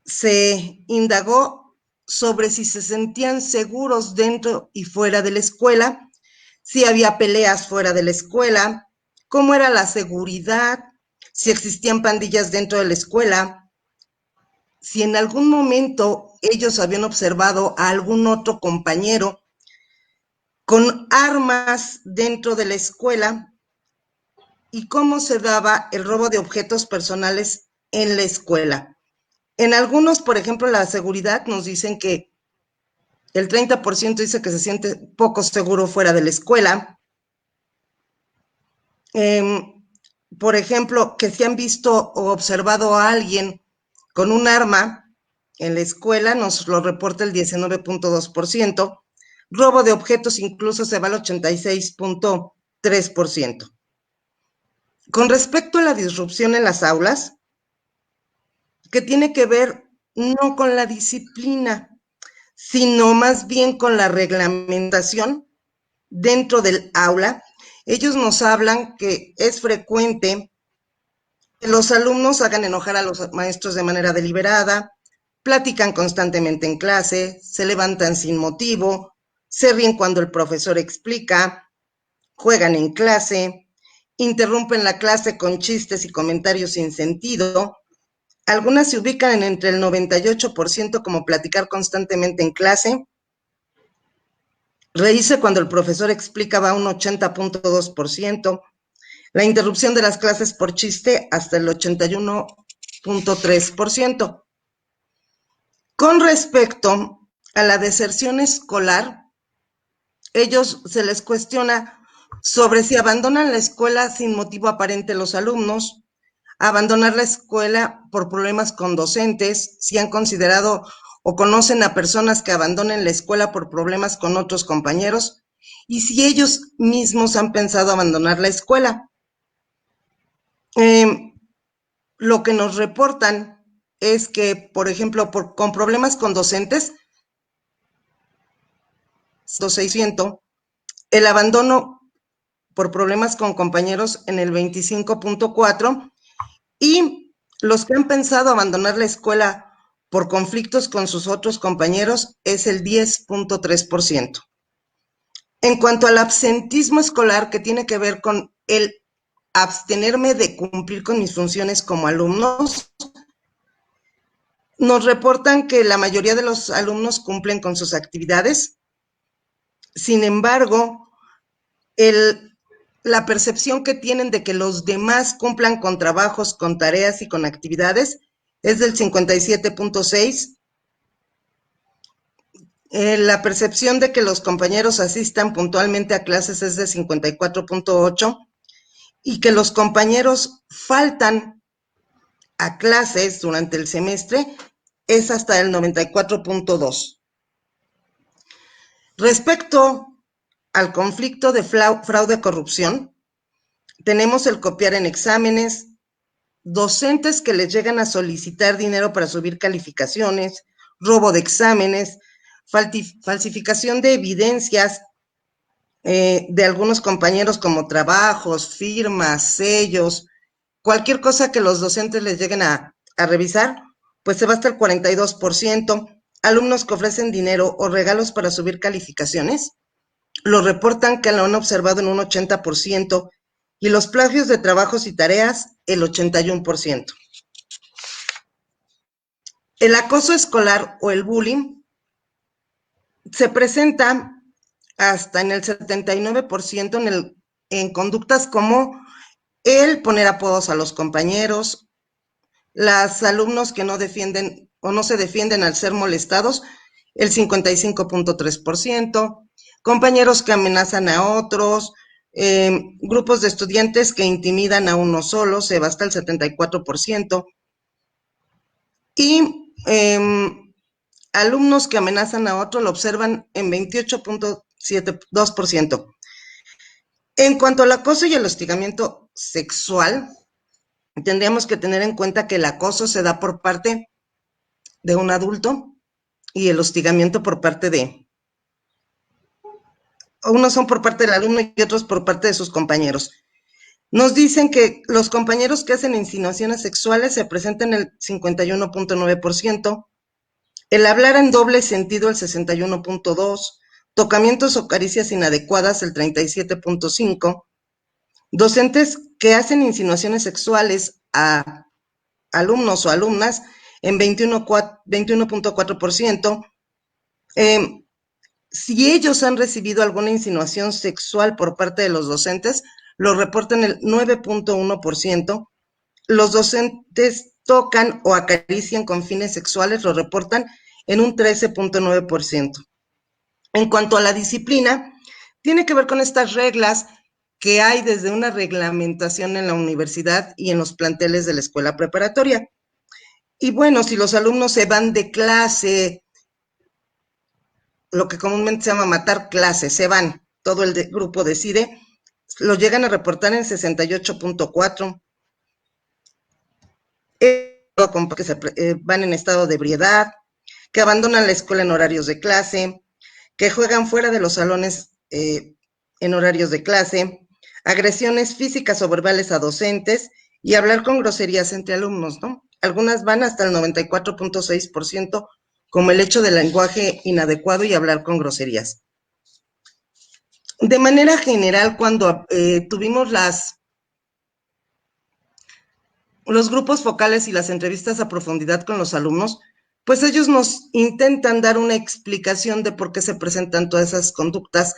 se indagó sobre si se sentían seguros dentro y fuera de la escuela, si había peleas fuera de la escuela, cómo era la seguridad, si existían pandillas dentro de la escuela, si en algún momento ellos habían observado a algún otro compañero con armas dentro de la escuela y cómo se daba el robo de objetos personales en la escuela. En algunos, por ejemplo, la seguridad nos dicen que el 30% dice que se siente poco seguro fuera de la escuela. Por ejemplo, que si han visto o observado a alguien con un arma en la escuela, nos lo reporta el 19.2%. Robo de objetos incluso se va al 86.3%. Con respecto a la disrupción en las aulas, que tiene que ver no con la disciplina, sino más bien con la reglamentación dentro del aula. Ellos nos hablan que es frecuente que los alumnos hagan enojar a los maestros de manera deliberada, platican constantemente en clase, se levantan sin motivo, se ríen cuando el profesor explica, juegan en clase, interrumpen la clase con chistes y comentarios sin sentido. Algunas se ubican en entre el 98% como platicar constantemente en clase. Reírse cuando el profesor explica va a un 80.2%. La interrupción de las clases por chiste hasta el 81.3%. Con respecto a la deserción escolar, ellos se les cuestiona sobre si abandonan la escuela sin motivo aparente los alumnos, abandonar la escuela por problemas con docentes, si han considerado o conocen a personas que abandonen la escuela por problemas con otros compañeros, y si ellos mismos han pensado abandonar la escuela. Lo que nos reportan es que, por ejemplo, con problemas con docentes, 600, el abandono por problemas con compañeros en el 25.4%, y los que han pensado abandonar la escuela por conflictos con sus otros compañeros es el 10.3%. En cuanto al absentismo escolar, que tiene que ver con el abstenerme de cumplir con mis funciones como alumnos, nos reportan que la mayoría de los alumnos cumplen con sus actividades. Sin embargo, la percepción que tienen de que los demás cumplan con trabajos, con tareas y con actividades es del 57.6%. La percepción de que los compañeros asistan puntualmente a clases es de 54.8%, y que los compañeros faltan a clases durante el semestre es hasta el 94.2%. Respecto al conflicto de fraude-corrupción, tenemos el copiar en exámenes, docentes que les llegan a solicitar dinero para subir calificaciones, robo de exámenes, falsificación de evidencias de algunos compañeros como trabajos, firmas, sellos, cualquier cosa que los docentes les lleguen a revisar, pues se va hasta el 42%. Alumnos que ofrecen dinero o regalos para subir calificaciones, lo reportan que lo han observado en un 80%, y los plagios de trabajos y tareas, el 81%. El acoso escolar o el bullying se presenta hasta en el 79% en conductas como el poner apodos a los compañeros, los alumnos que no defienden o no se defienden al ser molestados, el 55.3%, compañeros que amenazan a otros, grupos de estudiantes que intimidan a uno solo, se va hasta el 74%, y alumnos que amenazan a otro lo observan en 28.72%. En cuanto al acoso y el hostigamiento sexual, tendríamos que tener en cuenta que el acoso se da por parte de un adulto y el hostigamiento por parte de, unos son por parte del alumno y otros por parte de sus compañeros. Nos dicen que los compañeros que hacen insinuaciones sexuales se presentan el 51.9%, el hablar en doble sentido el 61.2%, tocamientos o caricias inadecuadas el 37.5%, docentes que hacen insinuaciones sexuales a alumnos o alumnas en 21.4%. Si ellos han recibido alguna insinuación sexual por parte de los docentes, lo reportan el 9.1%. Los docentes tocan o acarician con fines sexuales, lo reportan en un 13.9%. En cuanto a la disciplina, tiene que ver con estas reglas que hay desde una reglamentación en la universidad y en los planteles de la escuela preparatoria. Y bueno, si los alumnos se van de clase, lo que comúnmente se llama matar clase, se van, todo el grupo decide, lo llegan a reportar en 68.4%. Que van en estado de ebriedad, que abandonan la escuela en horarios de clase, que juegan fuera de los salones en horarios de clase, agresiones físicas o verbales a docentes y hablar con groserías entre alumnos, ¿no? Algunas van hasta el 94.6%, como el hecho del lenguaje inadecuado y hablar con groserías. De manera general, cuando tuvimos los grupos focales y las entrevistas a profundidad con los alumnos, pues ellos nos intentan dar una explicación de por qué se presentan todas esas conductas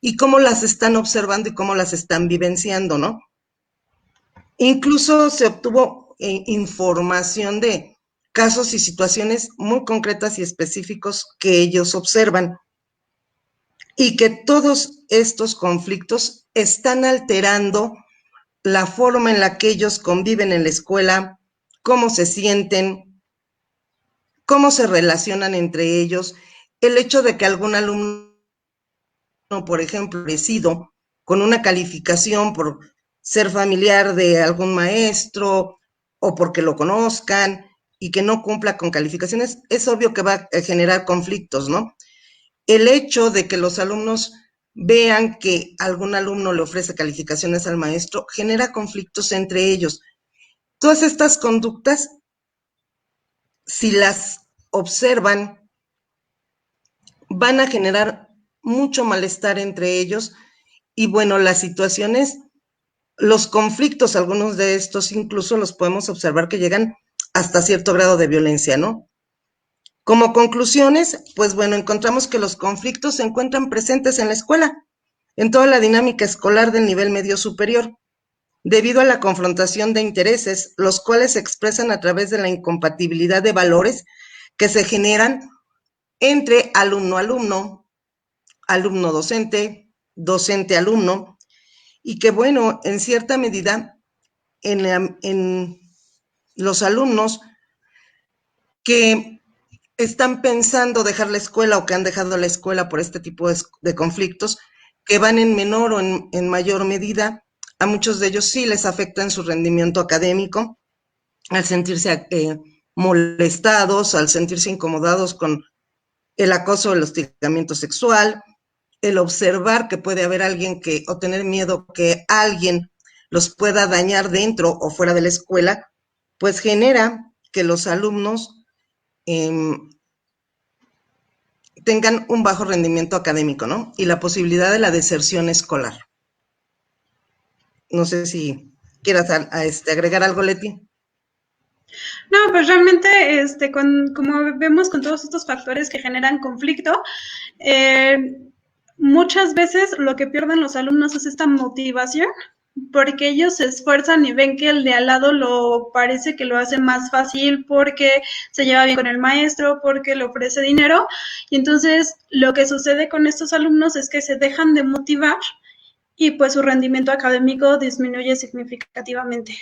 y cómo las están observando y cómo las están vivenciando, ¿no? Incluso se obtuvo información de casos y situaciones muy concretas y específicos que ellos observan, y que todos estos conflictos están alterando la forma en la que ellos conviven en la escuela, cómo se sienten, cómo se relacionan entre ellos, el hecho de que algún alumno, por ejemplo, recibido con una calificación por ser familiar de algún maestro o porque lo conozcan y que no cumpla con calificaciones, es obvio que va a generar conflictos, ¿no? El hecho de que los alumnos vean que algún alumno le ofrece calificaciones al maestro genera conflictos entre ellos. Todas estas conductas, si las observan, van a generar mucho malestar entre ellos y bueno, las situaciones, los conflictos, algunos de estos incluso los podemos observar que llegan hasta cierto grado de violencia, ¿no? Como conclusiones, pues bueno, encontramos que los conflictos se encuentran presentes en la escuela, en toda la dinámica escolar del nivel medio superior, debido a la confrontación de intereses, los cuales se expresan a través de la incompatibilidad de valores que se generan entre alumno-alumno, alumno-docente, docente-alumno, y que bueno, en cierta medida, en los alumnos que están pensando dejar la escuela o que han dejado la escuela por este tipo de conflictos, que van en menor o en mayor medida, a muchos de ellos sí les afecta en su rendimiento académico, al sentirse molestados, al sentirse incomodados con el acoso o el hostigamiento sexual, el observar que puede haber alguien que, o tener miedo que alguien los pueda dañar dentro o fuera de la escuela, pues genera que los alumnos tengan un bajo rendimiento académico, ¿no? Y la posibilidad de la deserción escolar. No sé si quieras agregar algo, Leti. No, pues realmente, como vemos con todos estos factores que generan conflicto, muchas veces lo que pierden los alumnos es esta motivación, porque ellos se esfuerzan y ven que el de al lado parece que lo hace más fácil porque se lleva bien con el maestro, porque le ofrece dinero, y entonces lo que sucede con estos alumnos es que se dejan de motivar y pues su rendimiento académico disminuye significativamente.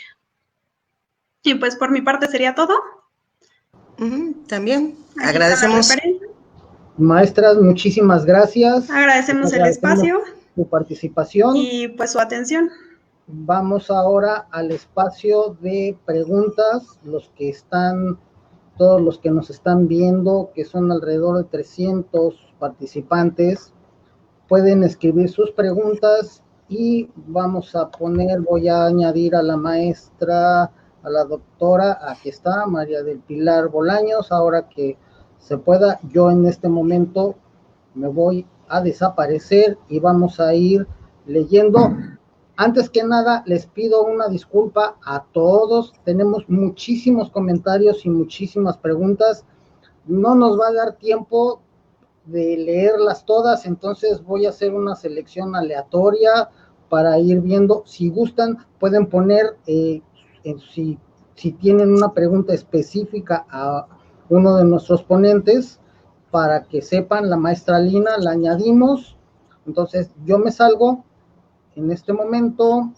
Y pues por mi parte sería todo. También Aquí agradecemos. Maestras, muchísimas gracias. Agradecemos el espacio. Su participación. Y pues su atención. Vamos ahora al espacio de preguntas. Todos los que nos están viendo, que son alrededor de 300 participantes, pueden escribir sus preguntas y voy a añadir a la maestra, a la doctora, aquí está, María del Pilar Bolaños. Ahora que se pueda, yo en este momento me voy a desaparecer y vamos a ir leyendo. Antes que nada, les pido una disculpa a todos. Tenemos muchísimos comentarios y muchísimas preguntas. No nos va a dar tiempo de leerlas todas, entonces voy a hacer una selección aleatoria para ir viendo. Si gustan, pueden poner, si tienen una pregunta específica a uno de nuestros ponentes, para que sepan, la maestra Lina la añadimos. Entonces, yo me salgo en este momento.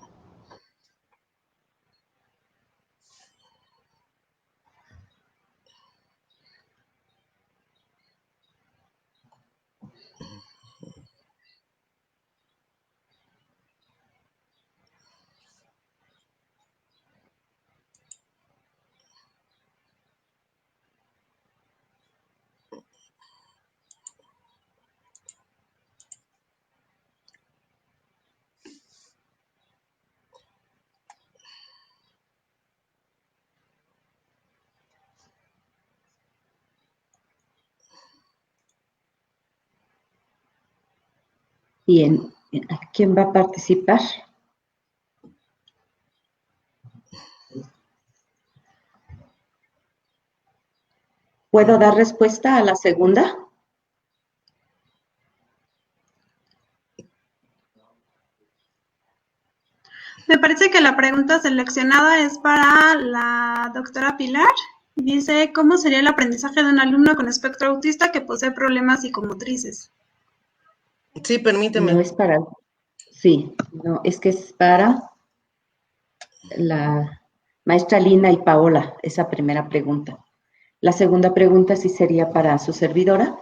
Bien, ¿quién va a participar? ¿Puedo dar respuesta a la segunda? Me parece que la pregunta seleccionada es para la doctora Pilar. Dice, ¿cómo sería el aprendizaje de un alumno con espectro autista que posee problemas psicomotrices? Sí, permíteme. No es para... Sí, no, es que es para la maestra Lina y Paola, esa primera pregunta. La segunda pregunta sí sería para su servidora.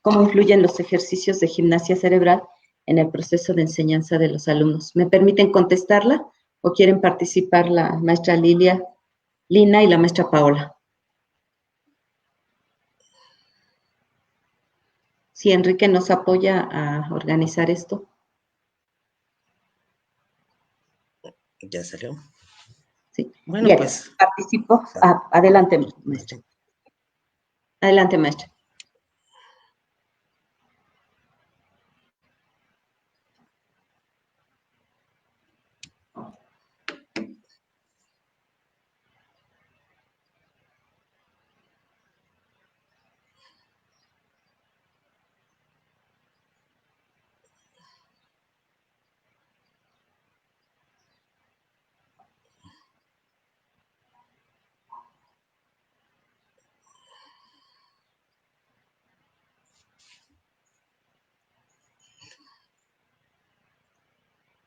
¿Cómo influyen los ejercicios de gimnasia cerebral en el proceso de enseñanza de los alumnos? ¿Me permiten contestarla o quieren participar la maestra Lina y la maestra Paola? Si Enrique nos apoya a organizar esto. Ya salió. Sí. Bueno, bien, pues. Participo. Adelante, maestra. Adelante, maestra.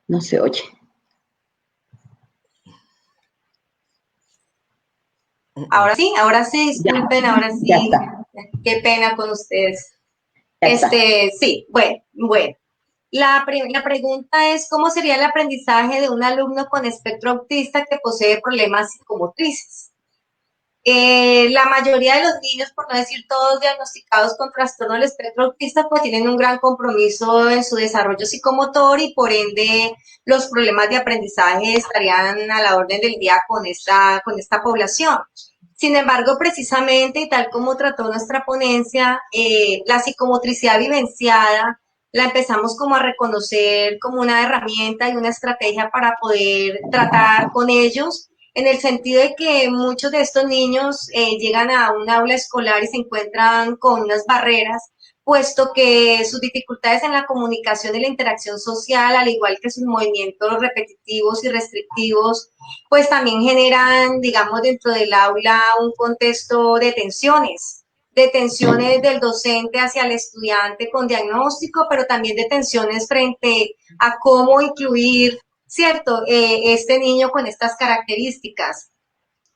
No se oye. Ahora sí, disculpen, ya, ahora sí. Ya está. Qué pena con ustedes. Ya está. Sí, bueno. La pregunta es, ¿cómo sería el aprendizaje de un alumno con espectro autista que posee problemas psicomotrices? La mayoría de los niños, por no decir todos, diagnosticados con trastorno del espectro autista, pues tienen un gran compromiso en su desarrollo psicomotor y por ende los problemas de aprendizaje estarían a la orden del día con esta población. Sin embargo, precisamente, y tal como trató nuestra ponencia, la psicomotricidad vivenciada la empezamos como a reconocer como una herramienta y una estrategia para poder tratar con ellos, en el sentido de que muchos de estos niños llegan a un aula escolar y se encuentran con unas barreras, puesto que sus dificultades en la comunicación y la interacción social, al igual que sus movimientos repetitivos y restrictivos, pues también generan, digamos, dentro del aula un contexto de tensiones del docente hacia el estudiante con diagnóstico, pero también de tensiones frente a cómo incluir, ¿cierto?, este niño con estas características.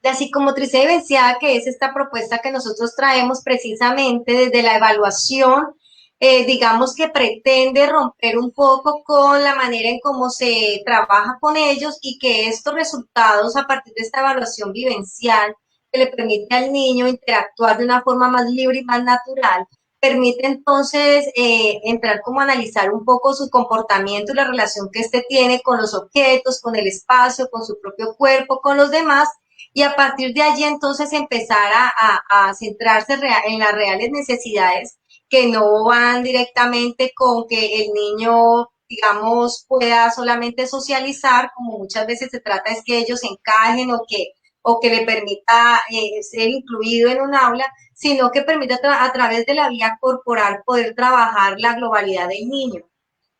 La psicomotricidad vivenciada, que es esta propuesta que nosotros traemos precisamente desde la evaluación, digamos que pretende romper un poco con la manera en cómo se trabaja con ellos y que estos resultados a partir de esta evaluación vivencial que le permite al niño interactuar de una forma más libre y más natural, permite entonces entrar como a analizar un poco su comportamiento y la relación que éste tiene con los objetos, con el espacio, con su propio cuerpo, con los demás, y a partir de allí entonces empezar a centrarse en las reales necesidades que no van directamente con que el niño, digamos, pueda solamente socializar, como muchas veces se trata es que ellos encajen o que le permita ser incluido en un aula, sino que permita a través de la vía corporal poder trabajar la globalidad del niño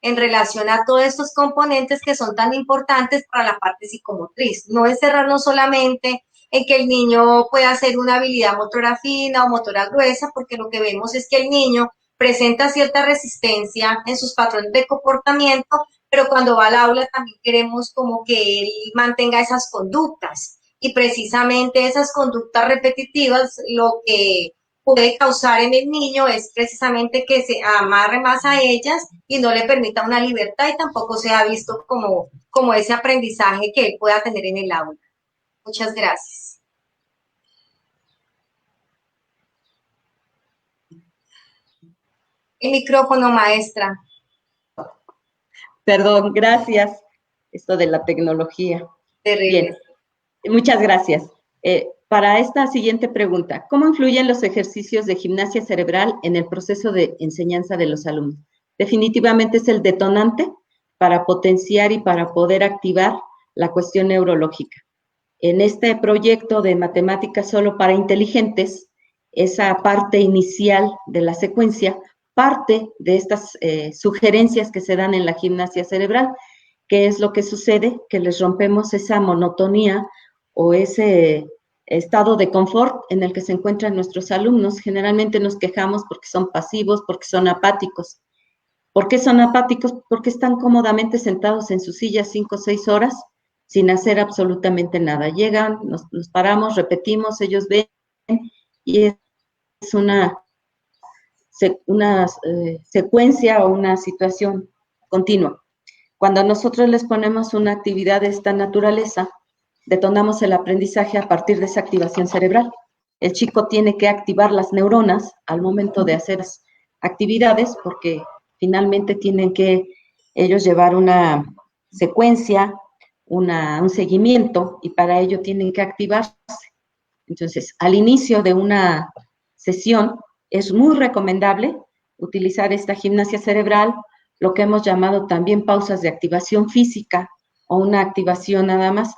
en relación a todos estos componentes que son tan importantes para la parte psicomotriz. No encerrarnos solamente en que el niño pueda hacer una habilidad motora fina o motora gruesa, porque lo que vemos es que el niño presenta cierta resistencia en sus patrones de comportamiento, pero cuando va al aula también queremos como que él mantenga esas conductas. Y precisamente esas conductas repetitivas, lo que puede causar en el niño es precisamente que se amarre más a ellas y no le permita una libertad y tampoco se ha visto como ese aprendizaje que él pueda tener en el aula. Muchas gracias. El micrófono, maestra. Perdón, gracias. Esto de la tecnología. Terrible. Bien, muchas gracias. Para esta siguiente pregunta, ¿cómo influyen los ejercicios de gimnasia cerebral en el proceso de enseñanza de los alumnos? Definitivamente es el detonante para potenciar y para poder activar la cuestión neurológica. En este proyecto de matemáticas solo para inteligentes, esa parte inicial de la secuencia parte de estas sugerencias que se dan en la gimnasia cerebral. ¿Qué es lo que sucede? Que les rompemos esa monotonía o ese estado de confort en el que se encuentran nuestros alumnos. Generalmente nos quejamos porque son pasivos, porque son apáticos. ¿Por qué son apáticos? Porque están cómodamente sentados en sus sillas 5 o 6 horas sin hacer absolutamente nada. Llegan, nos paramos, repetimos, ellos ven y es una secuencia o una situación continua. Cuando nosotros les ponemos una actividad de esta naturaleza, detonamos el aprendizaje a partir de esa activación cerebral. El chico tiene que activar las neuronas al momento de hacer actividades porque finalmente tienen que ellos llevar una secuencia, un seguimiento y para ello tienen que activarse. Entonces, al inicio de una sesión es muy recomendable utilizar esta gimnasia cerebral, lo que hemos llamado también pausas de activación física o una activación nada más.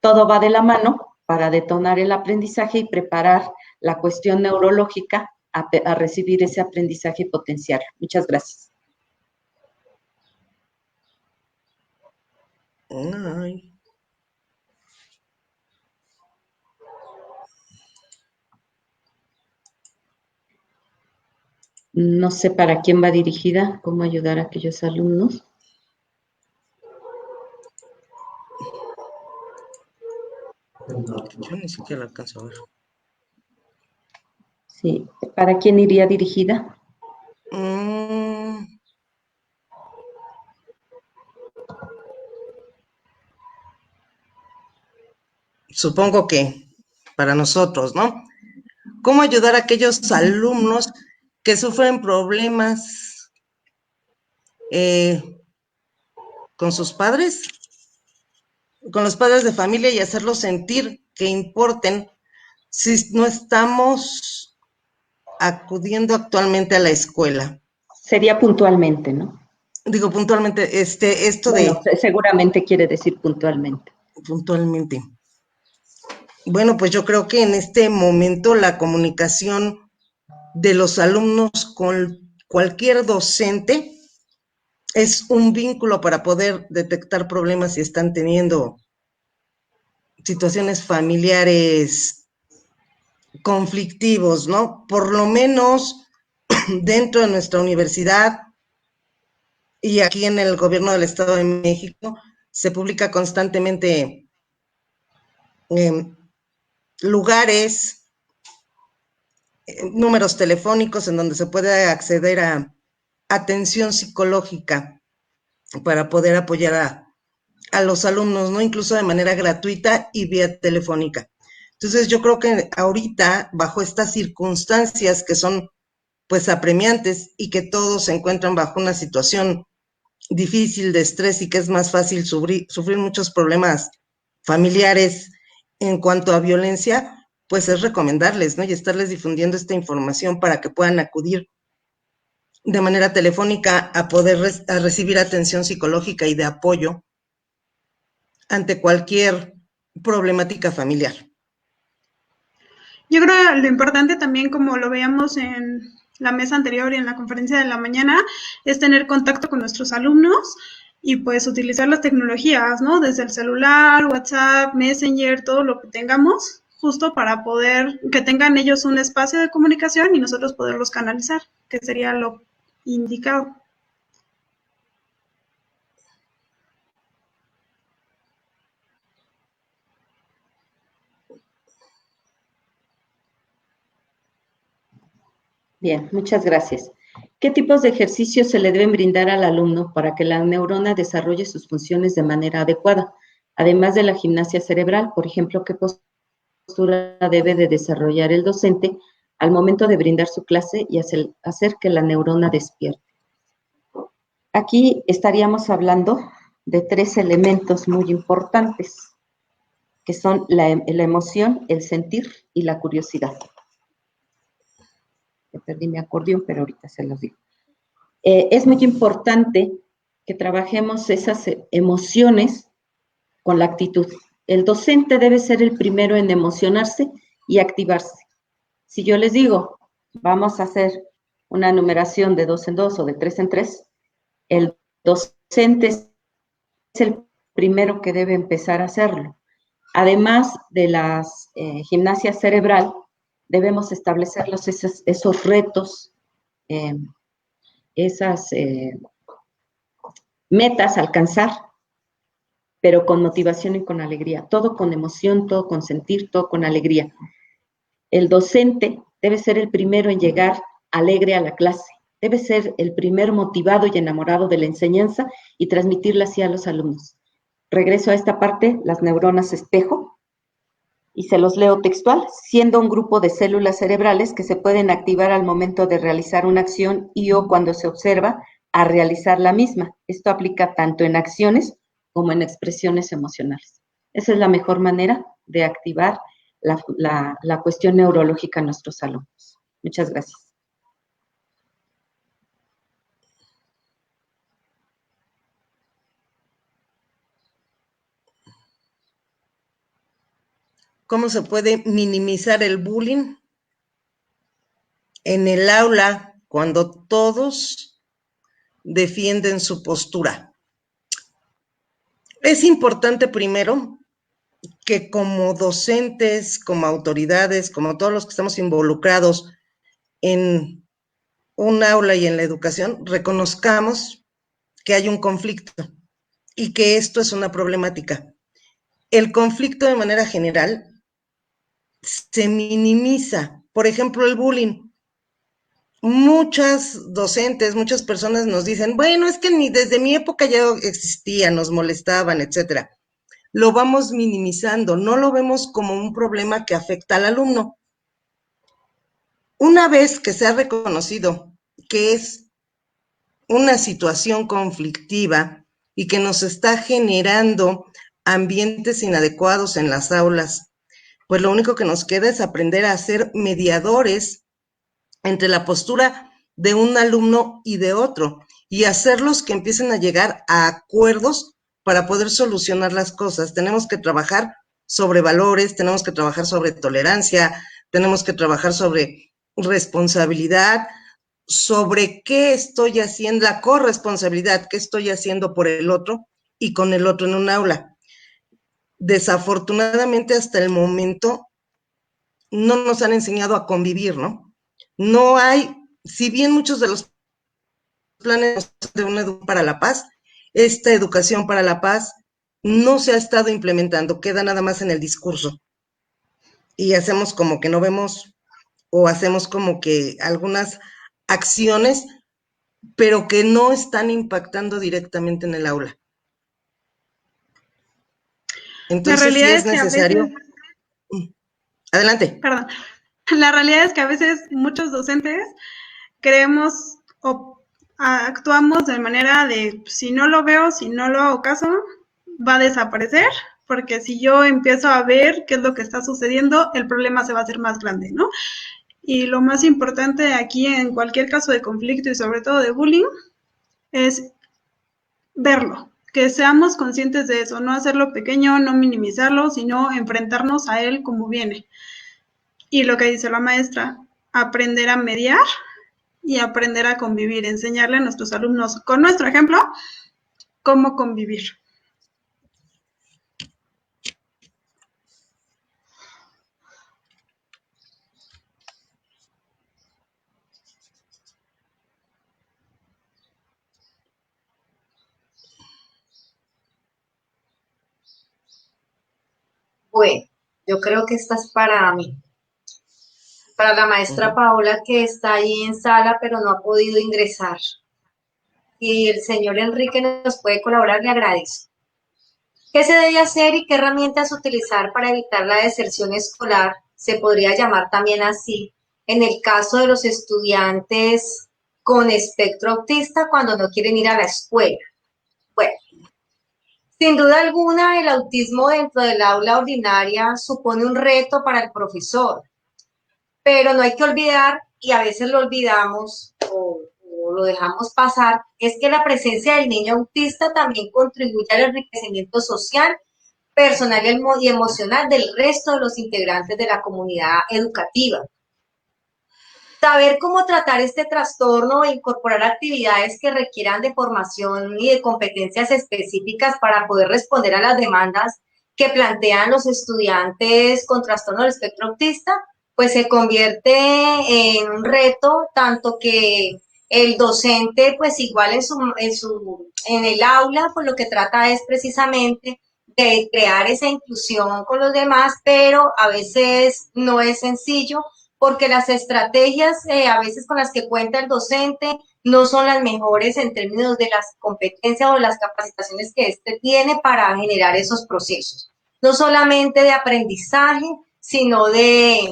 Todo va de la mano para detonar el aprendizaje y preparar la cuestión neurológica a recibir ese aprendizaje y potenciarlo. Muchas gracias. Ay. No sé para quién va dirigida, cómo ayudar a aquellos alumnos. Yo ni siquiera la alcanzo a ver. Sí, ¿para quién iría dirigida? Supongo que para nosotros, ¿no? ¿Cómo ayudar a aquellos alumnos que sufren problemas con sus padres? Con los padres de familia y hacerlos sentir que importen si no estamos acudiendo actualmente a la escuela. Sería puntualmente, ¿no? Digo puntualmente, esto Bueno, de... seguramente quiere decir puntualmente. Puntualmente. Bueno, pues yo creo que en este momento la comunicación de los alumnos con cualquier docente es un vínculo para poder detectar problemas si están teniendo situaciones familiares conflictivos, ¿no? Por lo menos dentro de nuestra universidad y aquí en el gobierno del Estado de México se publica constantemente lugares, números telefónicos en donde se puede acceder a atención psicológica para poder apoyar a los alumnos, ¿no? Incluso de manera gratuita y vía telefónica. Entonces yo creo que ahorita, bajo estas circunstancias que son pues apremiantes y que todos se encuentran bajo una situación difícil de estrés y que es más fácil sufrir muchos problemas familiares en cuanto a violencia, pues es recomendarles, ¿no? Y estarles difundiendo esta información para que puedan acudir de manera telefónica a poder a recibir atención psicológica y de apoyo ante cualquier problemática familiar. Yo creo que lo importante también, como lo veíamos en la mesa anterior y en la conferencia de la mañana, es tener contacto con nuestros alumnos y pues utilizar las tecnologías, ¿no? Desde el celular, WhatsApp, Messenger, todo lo que tengamos, justo para poder que tengan ellos un espacio de comunicación y nosotros poderlos canalizar, que sería lo indicado. Bien, muchas gracias. ¿Qué tipos de ejercicios se le deben brindar al alumno para que la neurona desarrolle sus funciones de manera adecuada? Además de la gimnasia cerebral, por ejemplo, ¿qué postura debe de desarrollar el docente al momento de brindar su clase y hacer que la neurona despierte? Aquí estaríamos hablando de 3 elementos muy importantes, que son la emoción, el sentir y la curiosidad. Perdí mi acordeón, pero ahorita se los digo. Es muy importante que trabajemos esas emociones con la actitud. El docente debe ser el primero en emocionarse y activarse. Si yo les digo, vamos a hacer una numeración de 2 en 2 o de 3 en 3, el docente es el primero que debe empezar a hacerlo. Además de la gimnasia cerebral, debemos establecer esos retos, esas metas a alcanzar, pero con motivación y con alegría, todo con emoción, todo con sentir, todo con alegría. El docente debe ser el primero en llegar alegre a la clase, debe ser el primer motivado y enamorado de la enseñanza y transmitirla así a los alumnos. Regreso a esta parte, las neuronas espejo, y se los leo textual, siendo un grupo de células cerebrales que se pueden activar al momento de realizar una acción y o cuando se observa a realizar la misma. Esto aplica tanto en acciones como en expresiones emocionales. Esa es la mejor manera de activar la cuestión neurológica en nuestros alumnos. Muchas gracias. ¿Cómo se puede minimizar el bullying en el aula cuando todos defienden su postura? Es importante primero que como docentes, como autoridades, como todos los que estamos involucrados en un aula y en la educación, reconozcamos que hay un conflicto y que esto es una problemática. El conflicto de manera general se minimiza. Por ejemplo, el bullying. Muchas docentes, muchas personas nos dicen, bueno, es que desde mi época ya existía, nos molestaban, etcétera. Lo vamos minimizando, no lo vemos como un problema que afecta al alumno. Una vez que se ha reconocido que es una situación conflictiva y que nos está generando ambientes inadecuados en las aulas, pues lo único que nos queda es aprender a ser mediadores entre la postura de un alumno y de otro, y hacerlos que empiecen a llegar a acuerdos para poder solucionar las cosas. Tenemos que trabajar sobre valores, tenemos que trabajar sobre tolerancia, tenemos que trabajar sobre responsabilidad, sobre qué estoy haciendo, la corresponsabilidad, qué estoy haciendo por el otro y con el otro en un aula. Desafortunadamente, hasta el momento, no nos han enseñado a convivir, ¿no? No hay, si bien muchos de los planes de una educación para la paz, esta educación para la paz no se ha estado implementando, queda nada más en el discurso. Y hacemos como que no vemos o hacemos como que algunas acciones, pero que no están impactando directamente en el aula. Entonces sí es necesario. Adelante. Perdón. La realidad es que a veces muchos docentes creemos o actuamos de manera de si no lo veo, si no lo hago caso, va a desaparecer, porque si yo empiezo a ver qué es lo que está sucediendo, el problema se va a hacer más grande, ¿no? Y lo más importante aquí en cualquier caso de conflicto y sobre todo de bullying es verlo, que seamos conscientes de eso, no hacerlo pequeño, no minimizarlo, sino enfrentarnos a él como viene. Y lo que dice la maestra, aprender a mediar y aprender a convivir, enseñarle a nuestros alumnos, con nuestro ejemplo, cómo convivir. Bueno, yo creo que esta es para mí, para la maestra Paola que está ahí en sala pero no ha podido ingresar. Y el señor Enrique nos puede colaborar, le agradezco. ¿Qué se debe hacer y qué herramientas utilizar para evitar la deserción escolar? Se podría llamar también así, en el caso de los estudiantes con espectro autista cuando no quieren ir a la escuela. Bueno, sin duda alguna, el autismo dentro del aula ordinaria supone un reto para el profesor, pero no hay que olvidar, y a veces lo olvidamos o lo dejamos pasar, es que la presencia del niño autista también contribuye al enriquecimiento social, personal y emocional del resto de los integrantes de la comunidad educativa. Saber cómo tratar este trastorno e incorporar actividades que requieran de formación y de competencias específicas para poder responder a las demandas que plantean los estudiantes con trastorno del espectro autista, pues se convierte en un reto, tanto que el docente, pues igual en el aula, pues lo que trata es precisamente de crear esa inclusión con los demás, pero a veces no es sencillo porque las estrategias a veces con las que cuenta el docente no son las mejores en términos de las competencias o las capacitaciones que éste tiene para generar esos procesos. No solamente de aprendizaje, sino de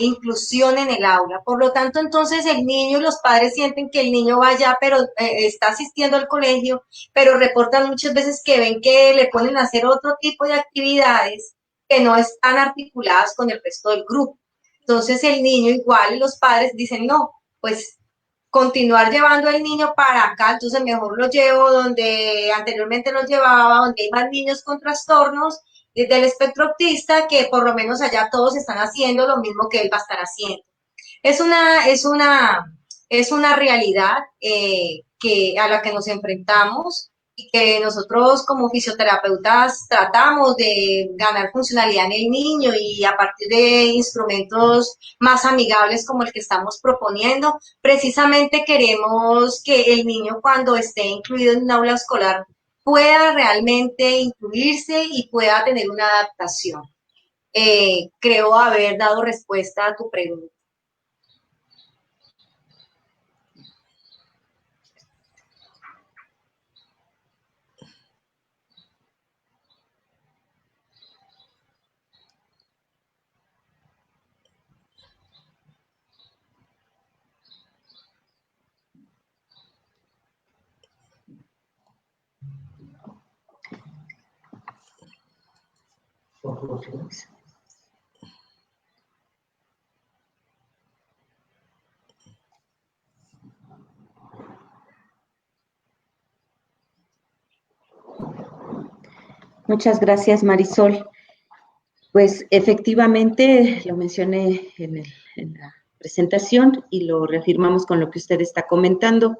inclusión en el aula. Por lo tanto, entonces el niño y los padres sienten que el niño va allá, pero está asistiendo al colegio, pero reportan muchas veces que ven que le ponen a hacer otro tipo de actividades que no están articuladas con el resto del grupo. Entonces el niño igual, los padres dicen, no, pues continuar llevando al niño para acá, entonces mejor lo llevo donde anteriormente lo llevaba, donde hay más niños con trastornos del espectro autista, que por lo menos allá todos están haciendo lo mismo que él va a estar haciendo. Es una realidad a la que nos enfrentamos y que nosotros como fisioterapeutas tratamos de ganar funcionalidad en el niño y a partir de instrumentos más amigables como el que estamos proponiendo, precisamente queremos que el niño cuando esté incluido en un aula escolar pueda realmente incluirse y pueda tener una adaptación. Creo haber dado respuesta a tu pregunta. Muchas gracias, Marisol. Pues efectivamente, lo mencioné en la presentación y lo reafirmamos con lo que usted está comentando.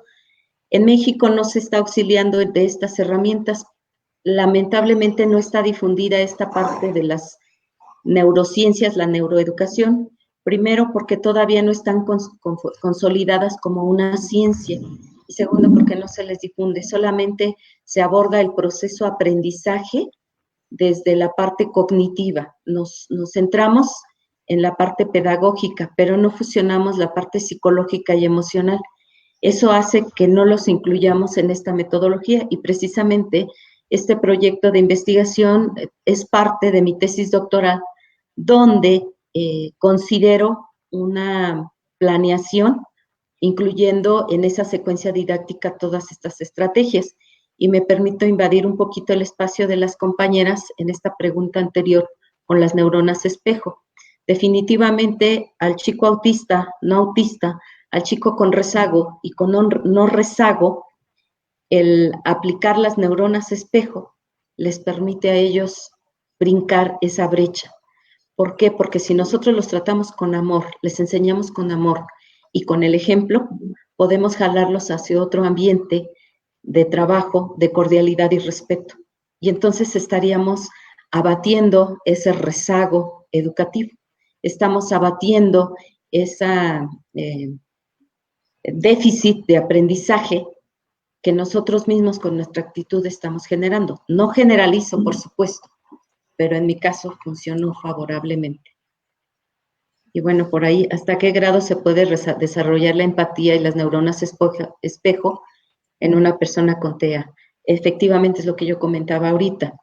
En México no se está auxiliando de estas herramientas. Lamentablemente no está difundida esta parte de las neurociencias, la neuroeducación, primero porque todavía no están consolidadas como una ciencia y segundo porque no se les difunde, solamente se aborda el proceso aprendizaje desde la parte cognitiva, nos centramos en la parte pedagógica, pero no fusionamos la parte psicológica y emocional. Eso hace que no los incluyamos en esta metodología y precisamente este proyecto de investigación es parte de mi tesis doctoral, donde considero una planeación incluyendo en esa secuencia didáctica todas estas estrategias. Y me permito invadir un poquito el espacio de las compañeras en esta pregunta anterior con las neuronas espejo. Definitivamente al chico autista, no autista, al chico con rezago y con no rezago, el aplicar las neuronas espejo les permite a ellos brincar esa brecha. ¿Por qué? Porque si nosotros los tratamos con amor, les enseñamos con amor y con el ejemplo, podemos jalarlos hacia otro ambiente de trabajo, de cordialidad y respeto. Y entonces estaríamos abatiendo ese rezago educativo. Estamos abatiendo ese déficit de aprendizaje que nosotros mismos con nuestra actitud estamos generando. No generalizo, por supuesto, pero en mi caso funcionó favorablemente. Y bueno, por ahí, ¿hasta qué grado se puede desarrollar la empatía y las neuronas espejo en una persona con TEA? Efectivamente es lo que yo comentaba ahorita.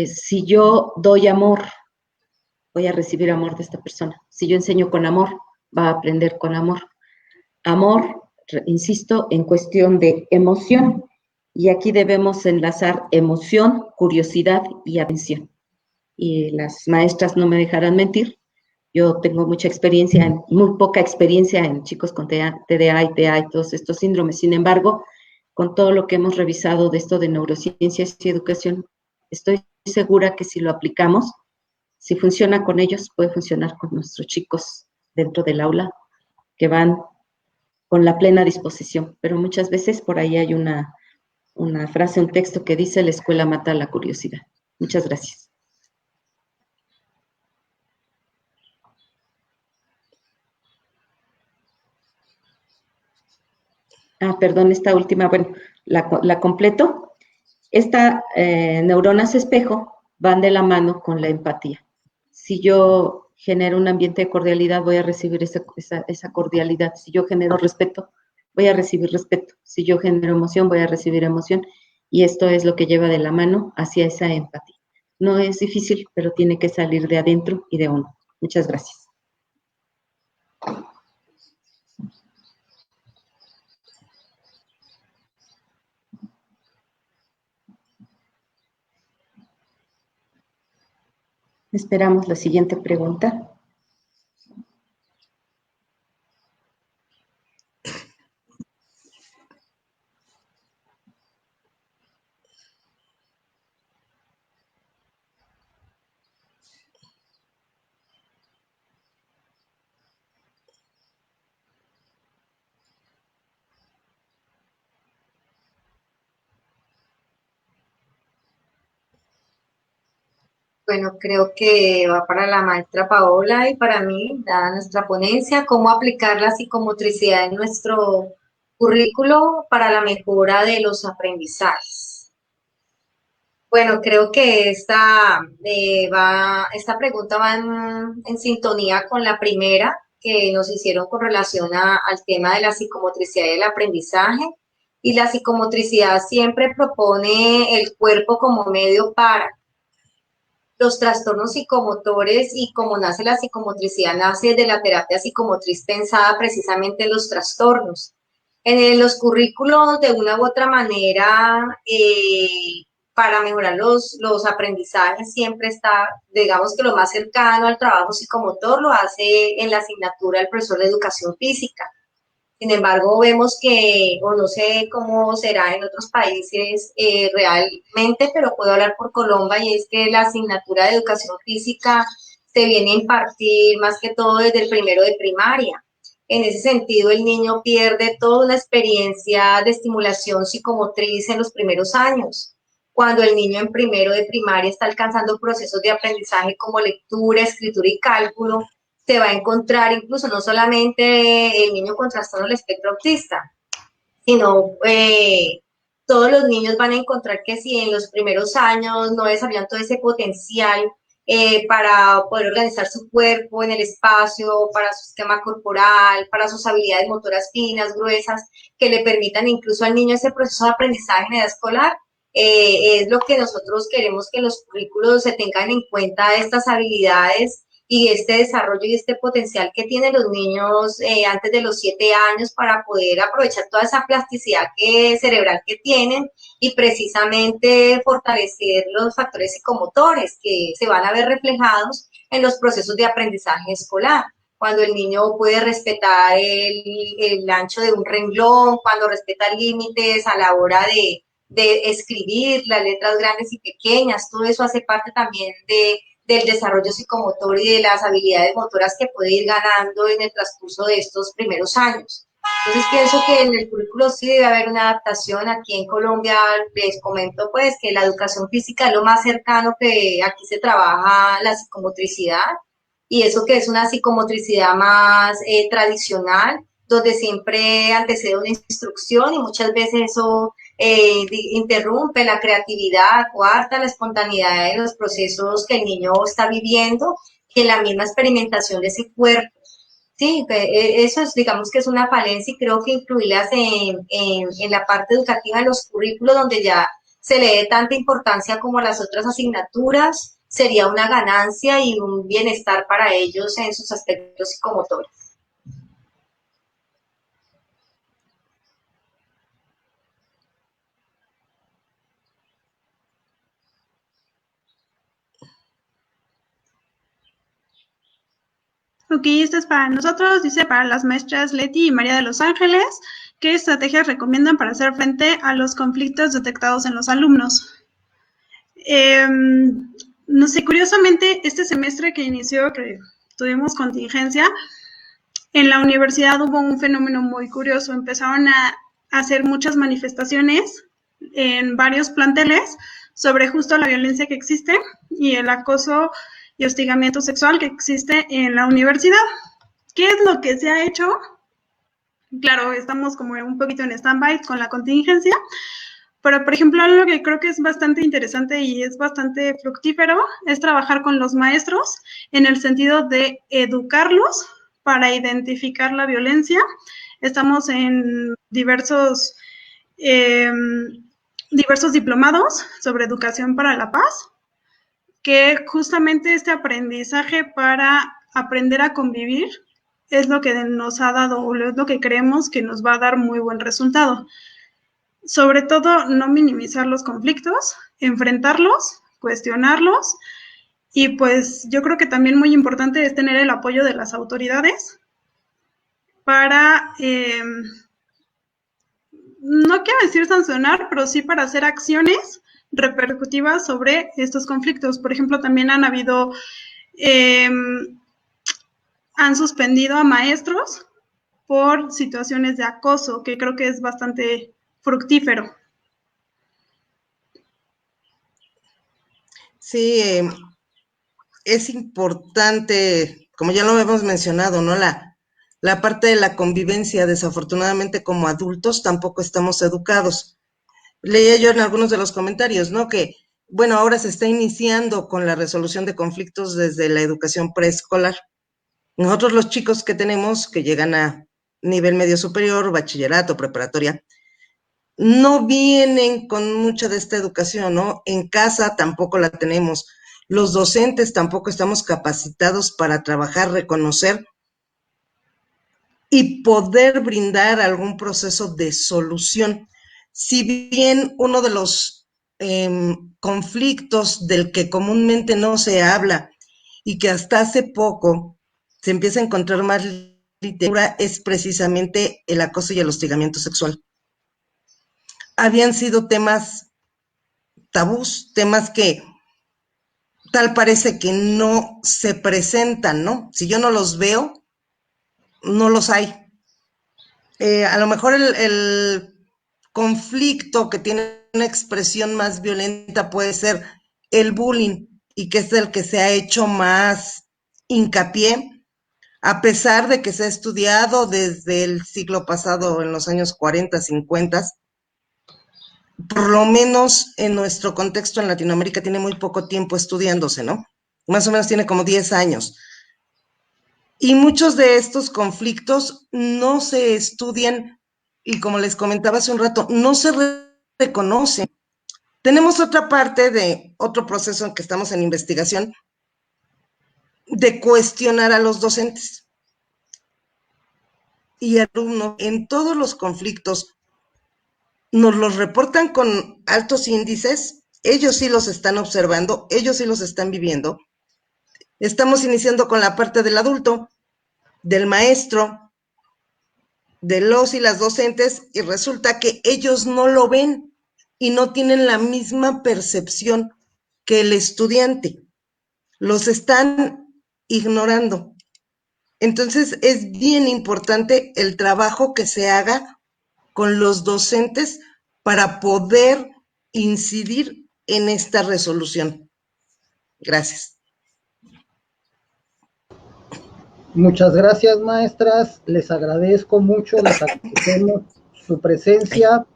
Si yo doy amor, voy a recibir amor de esta persona. Si yo enseño con amor, va a aprender con amor. Amor, insisto, en cuestión de emoción. Y aquí debemos enlazar emoción, curiosidad y atención. Y las maestras no me dejarán mentir. Yo tengo mucha experiencia, muy poca experiencia en chicos con TDA y TEA y todos estos síndromes. Sin embargo, con todo lo que hemos revisado de esto de neurociencias y educación, estoy segura que si lo aplicamos, si funciona con ellos, puede funcionar con nuestros chicos dentro del aula, que van con la plena disposición. Pero muchas veces por ahí hay una frase, un texto que dice: la escuela mata la curiosidad. Muchas gracias. Perdón, esta última, bueno, la completo. Estas neuronas espejo van de la mano con la empatía. Si yo genero un ambiente de cordialidad, voy a recibir esa cordialidad. Si yo genero respeto, voy a recibir respeto. Si yo genero emoción, voy a recibir emoción. Y esto es lo que lleva de la mano hacia esa empatía. No es difícil, pero tiene que salir de adentro y de uno. Muchas gracias. Esperamos la siguiente pregunta. Bueno, creo que va para la maestra Paola y para mí, dada nuestra ponencia, cómo aplicar la psicomotricidad en nuestro currículo para la mejora de los aprendizajes. Bueno, creo que esta pregunta va en sintonía con la primera que nos hicieron con relación al tema de la psicomotricidad y el aprendizaje. Y la psicomotricidad siempre propone el cuerpo como medio para los trastornos psicomotores, y como nace la psicomotricidad, nace de la terapia psicomotriz pensada precisamente en los trastornos. En los currículos, de una u otra manera, para mejorar los aprendizajes, siempre está, digamos que lo más cercano al trabajo psicomotor lo hace en la asignatura el profesor de educación física. Sin embargo, vemos que, o no sé cómo será en otros países realmente, pero puedo hablar por Colombia, y es que la asignatura de educación física se viene a impartir más que todo desde el primero de primaria. En ese sentido, el niño pierde toda una experiencia de estimulación psicomotriz en los primeros años. Cuando el niño en primero de primaria está alcanzando procesos de aprendizaje como lectura, escritura y cálculo, se va a encontrar incluso no solamente el niño con trastorno del espectro autista, sino todos los niños van a encontrar que si en los primeros años no desarrollan todo ese potencial para poder organizar su cuerpo en el espacio, para su esquema corporal, para sus habilidades motoras finas, gruesas, que le permitan incluso al niño ese proceso de aprendizaje en edad escolar, es lo que nosotros queremos, que los currículos se tengan en cuenta estas habilidades y este desarrollo y este potencial que tienen los niños antes de los 7 años para poder aprovechar toda esa plasticidad cerebral que tienen y precisamente fortalecer los factores psicomotores que se van a ver reflejados en los procesos de aprendizaje escolar. Cuando el niño puede respetar el ancho de un renglón, cuando respeta límites a la hora de escribir las letras grandes y pequeñas, todo eso hace parte también del desarrollo psicomotor y de las habilidades motoras que puede ir ganando en el transcurso de estos primeros años. Entonces pienso que en el currículo sí debe haber una adaptación. Aquí en Colombia les comento pues que la educación física es lo más cercano que aquí se trabaja la psicomotricidad, y eso que es una psicomotricidad más tradicional, donde siempre antecede una instrucción y muchas veces eso interrumpe la creatividad, coarta la espontaneidad de los procesos que el niño está viviendo, que la misma experimentación de ese cuerpo. Sí, eso es, digamos que es una falencia, y creo que incluirlas en la parte educativa de los currículos, donde ya se le dé tanta importancia como las otras asignaturas, sería una ganancia y un bienestar para ellos en sus aspectos psicomotores. Ok, esto es para nosotros, dice para las maestras Leti y María de los Ángeles. ¿Qué estrategias recomiendan para hacer frente a los conflictos detectados en los alumnos? No sé, curiosamente, este semestre que inició, que tuvimos contingencia, en la universidad hubo un fenómeno muy curioso. Empezaron a hacer muchas manifestaciones en varios planteles sobre justo la violencia que existe y el acoso y hostigamiento sexual que existe en la universidad. ¿Qué es lo que se ha hecho? Claro, estamos como un poquito en stand-by con la contingencia, pero, por ejemplo, algo que creo que es bastante interesante y es bastante fructífero es trabajar con los maestros en el sentido de educarlos para identificar la violencia. Estamos en diversos diplomados sobre educación para la paz, que justamente este aprendizaje para aprender a convivir es lo que nos ha dado, o es lo que creemos que nos va a dar muy buen resultado. Sobre todo, no minimizar los conflictos, enfrentarlos, cuestionarlos, y pues yo creo que también muy importante es tener el apoyo de las autoridades para, no quiero decir sancionar, pero sí para hacer acciones repercutivas sobre estos conflictos. Por ejemplo, también han habido, han suspendido a maestros por situaciones de acoso, que creo que es bastante fructífero. Sí, es importante, como ya lo hemos mencionado, ¿no? La parte de la convivencia, desafortunadamente como adultos tampoco estamos educados. Leía yo en algunos de los comentarios, ¿no? Que, bueno, ahora se está iniciando con la resolución de conflictos desde la educación preescolar. Nosotros los chicos que tenemos, que llegan a nivel medio superior, bachillerato, preparatoria, no vienen con mucha de esta educación, ¿no? En casa tampoco la tenemos. Los docentes tampoco estamos capacitados para trabajar, reconocer y poder brindar algún proceso de solución. Si bien uno de los conflictos del que comúnmente no se habla y que hasta hace poco se empieza a encontrar más literatura es precisamente el acoso y el hostigamiento sexual. Habían sido temas tabús, temas que tal parece que no se presentan, ¿no? Si yo no los veo, no los hay. A lo mejor el conflicto que tiene una expresión más violenta puede ser el bullying, y que es el que se ha hecho más hincapié, a pesar de que se ha estudiado desde el siglo pasado, en los años 40, 50, por lo menos en nuestro contexto en Latinoamérica tiene muy poco tiempo estudiándose, ¿no? Más o menos tiene como 10 años. Y muchos de estos conflictos no se estudian, y como les comentaba hace un rato, no se reconocen. Tenemos otra parte de otro proceso en que estamos en investigación, de cuestionar a los docentes y alumnos en todos los conflictos. Nos los reportan con altos índices, ellos sí los están observando, ellos sí los están viviendo. Estamos iniciando con la parte del adulto, del maestro, de los y las docentes, y resulta que ellos no lo ven y no tienen la misma percepción que el estudiante. Los están ignorando. Entonces es bien importante el trabajo que se haga con los docentes para poder incidir en esta resolución. Gracias. Muchas gracias, maestras. Les agradezco mucho, les agradecemos su presencia.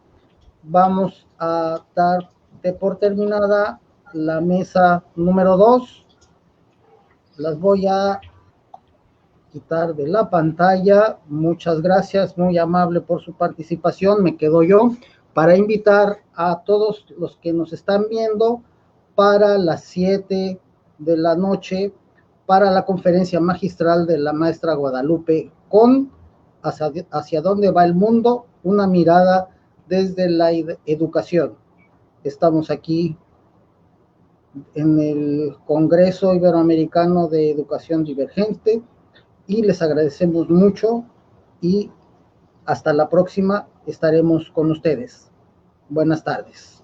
Vamos a dar por terminada la mesa número 2. Las voy a quitar de la pantalla. Muchas gracias, muy amable por su participación. Me quedo yo para invitar a todos los que nos están viendo para las 7 de la noche, para la conferencia magistral de la maestra Guadalupe con hacia dónde va el mundo, una mirada desde la educación. Estamos aquí en el Congreso Iberoamericano de Educación Divergente y les agradecemos mucho y hasta la próxima estaremos con ustedes. Buenas tardes.